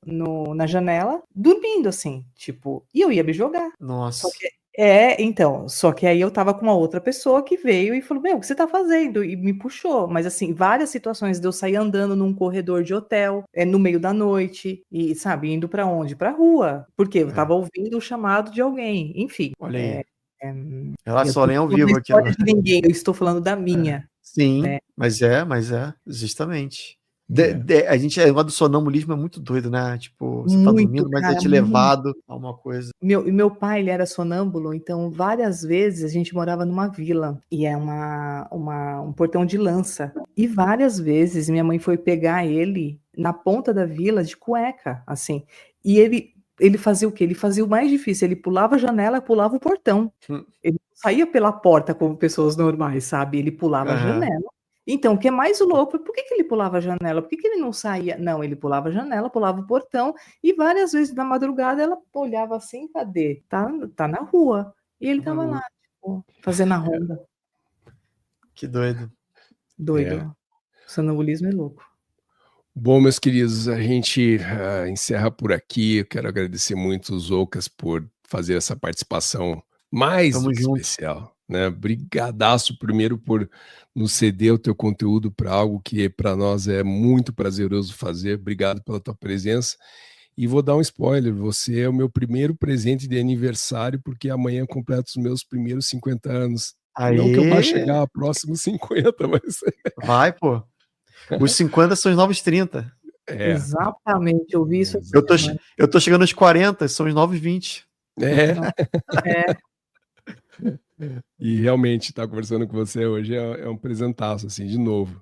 na janela, dormindo assim, tipo, e eu ia me jogar. Nossa. Só que aí eu tava com uma outra pessoa que veio e falou, o que você tá fazendo? E me puxou, mas assim, várias situações de eu sair andando num corredor de hotel, no meio da noite, e sabe, indo pra onde? Pra rua, porque eu tava ouvindo o chamado de alguém, enfim. Olha aí. Ela só nem ao Não vivo é aqui. história de ninguém, eu estou falando da minha. Sim, né? mas justamente. A gente, o do sonambulismo é muito doido, né? Tipo, você tá dormindo, mas é te levado a uma coisa. Meu pai, ele era sonâmbulo, então várias vezes a gente morava numa vila, e é um portão de lança. E várias vezes minha mãe foi pegar ele na ponta da vila de cueca, assim. E ele fazia o quê? Ele fazia o mais difícil, ele pulava a janela, pulava o portão. Ele saía pela porta como pessoas normais, sabe? Ele pulava a janela. Então, o que é mais louco, por que ele pulava a janela? Por que ele não saía? Não, ele pulava a janela, pulava o portão, e várias vezes na madrugada ela olhava assim, cadê? Tá na rua. E ele tava lá, tipo, fazendo a ronda. Que doido. Doido. O sonambulismo é louco. Bom, meus queridos, a gente encerra por aqui. Eu quero agradecer muito os Ocas por fazer essa participação mais do que especial. Né? Brigadaço primeiro por nos ceder o teu conteúdo para algo que para nós é muito prazeroso fazer. Obrigado pela tua presença. E vou dar um spoiler, você é o meu primeiro presente de aniversário, porque amanhã completo os meus primeiros 50 anos. Aê. Não que eu vá chegar a próximos 50, mas... Vai, pô. Os 50 são os novos 30. Exatamente, eu vi isso. Eu tô chegando aos 40, são os novos 20. E realmente estar conversando com você hoje é um presentaço, assim, de novo.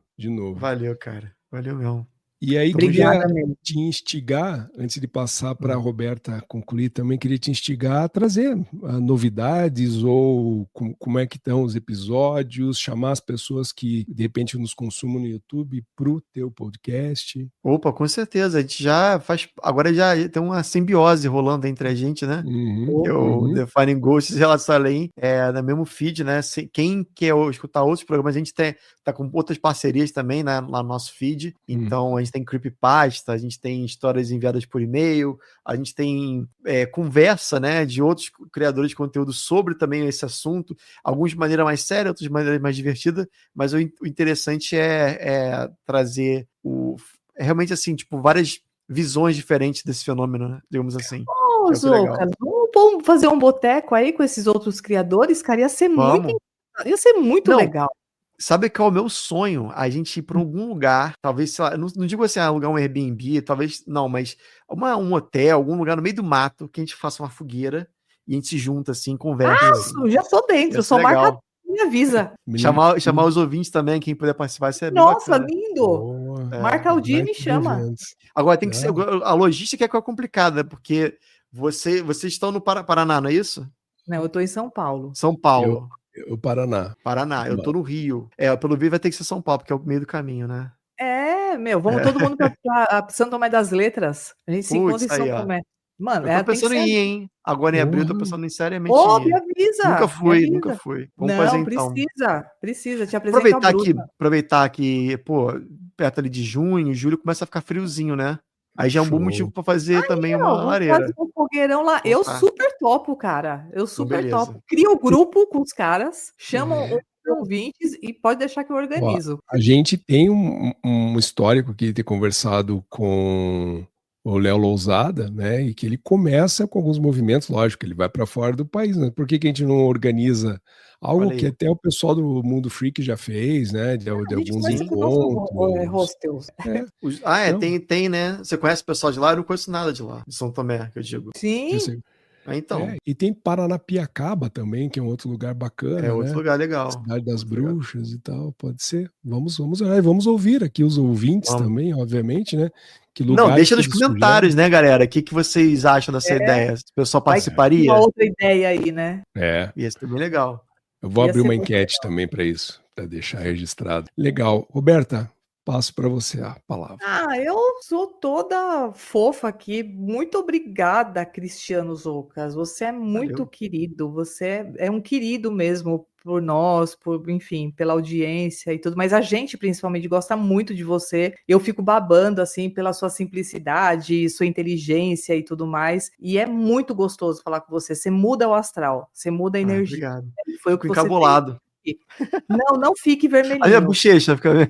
Valeu, cara. Valeu mesmo. E aí, queria te instigar, antes de passar para a Roberta concluir, também queria te instigar a trazer novidades ou como é que estão os episódios, chamar as pessoas que, de repente, nos consumam no YouTube para o teu podcast. Opa, com certeza. A gente já faz... Agora já tem uma simbiose rolando entre a gente, né? O Defining Ghosts e Relatos Além no mesmo feed, né? Quem quer escutar outros programas, a gente tá com outras parcerias também, né? Lá no nosso feed. Então, a gente tem creepypasta, a gente tem histórias enviadas por e-mail, a gente tem conversa, né, de outros criadores de conteúdo sobre também esse assunto, alguns de maneira mais séria, outros de maneira mais divertida, mas o interessante é trazer realmente assim, tipo, várias visões diferentes desse fenômeno, né, digamos assim. Zouca, vamos fazer um boteco aí com esses outros criadores, cara, ia ser muito legal. Sabe qual é o meu sonho? A gente ir para algum lugar, talvez, sei lá, não digo assim, alugar um Airbnb, talvez, não, mas um hotel, algum lugar no meio do mato, que a gente faça uma fogueira e a gente se junta assim, conversa. Assim. Já tô dentro, só marca e me avisa. Chamar os ouvintes também, quem puder participar, isso é bem Nossa, bacana. lindo! Marca o dia e me chama. Agora, tem que ser, a logística é complicada, porque vocês estão no Paraná, não é isso? Não, eu tô em São Paulo. São Paulo. O Paraná. Eu tô no Rio. Pelo visto vai ter que ser São Paulo, porque é o meio do caminho, né? Vamos todo mundo pra São Tomé das Letras. A gente se encontra em São Tomé. Mano, eu tô pensando em ir, hein? Agora em abril eu tô pensando em seriamente me avisa! Nunca fui. Vamos fazer então. Precisa, te apresentar aproveitar que, pô, perto ali de junho, julho, começa a ficar friozinho, né? Aí já é um bom motivo pra fazer também uma lareira. Fazer um fogueirão lá. Eu super topo, cara. Eu super topo. Cria o grupo com os caras, chamam os ouvintes e pode deixar que eu organizo. A gente tem um histórico aqui de ter conversado com o Léo Lousada, né? E que ele começa com alguns movimentos, lógico, ele vai para fora do país, né? Por que a gente não organiza algo que até o pessoal do Mundo Freak já fez, né? De alguns hostels. Tem, né? Você conhece o pessoal de lá? Eu não conheço nada de lá, de São Tomé, que eu digo. Sim. Então. E tem Paranapiacaba também, que é um outro lugar bacana. É outro lugar legal. Cidade das Bruxas e tal, pode ser. Vamos olhar e vamos ouvir aqui os ouvintes também, obviamente, né? Que não, deixa nos comentários, né, galera? O que vocês acham dessa ideia? O pessoal participaria? Uma outra ideia aí, né? Ia ser bem legal. Eu vou abrir uma enquete também para isso, para deixar registrado. Legal. Roberta, passo para você a palavra. Eu sou toda fofa aqui. Muito obrigada, Cristiano Zoucas. Você é muito querido. Você é um querido mesmo por nós, enfim, pela audiência e tudo. Mas a gente, principalmente, gosta muito de você. Eu fico babando, assim, pela sua simplicidade, sua inteligência e tudo mais. E é muito gostoso falar com você. Você muda o astral. Você muda a energia. Obrigado. Foi o que você encabulado. Não fique vermelhinho. A minha bochecha fica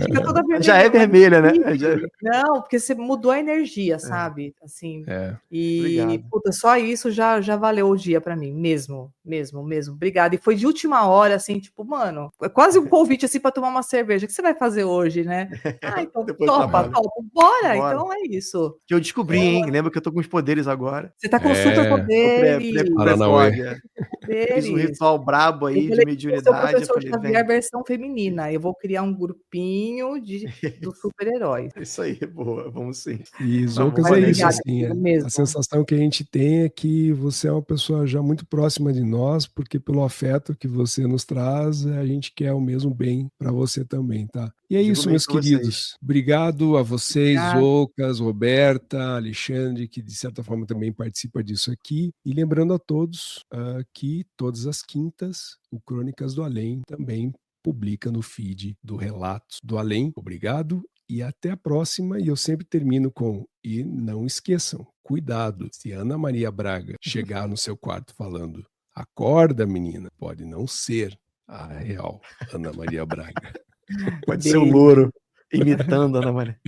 fica toda vermelha. Já é vermelha, né? Não, porque você mudou a energia, sabe? Assim. E, obrigado. puta, só isso já valeu o dia pra mim, mesmo. Obrigada. E foi de última hora, assim, tipo, mano, é quase um convite, assim, pra tomar uma cerveja. O que você vai fazer hoje, né? Então topa. Bora. Então é isso. Que eu descobri, hein? Lembra que eu tô com os poderes agora. Você tá com super poderes. Fiz um ritual brabo aí de mediunidade. O professor Xavier versão feminina. Eu vou criar um grupinho dos super-heróis. Isso aí, boa, vamos sim. E Zoucas é isso, assim, a sensação que a gente tem é que você é uma pessoa já muito próxima de nós, porque pelo afeto que você nos traz, a gente quer o mesmo bem para você também, tá? E é isso, meus queridos. Obrigado a vocês, Zoucas, Roberta, Alexandre, que de certa forma também participa disso aqui. E lembrando a todos que todas as quintas, o Crônicas do Além também publica no feed do Relatos do Além. Obrigado e até a próxima. E eu sempre termino com: e não esqueçam, cuidado, se Ana Maria Braga chegar no seu quarto falando "acorda, menina", pode não ser a real Ana Maria Braga. Pode ser o louro imitando a Ana Maria.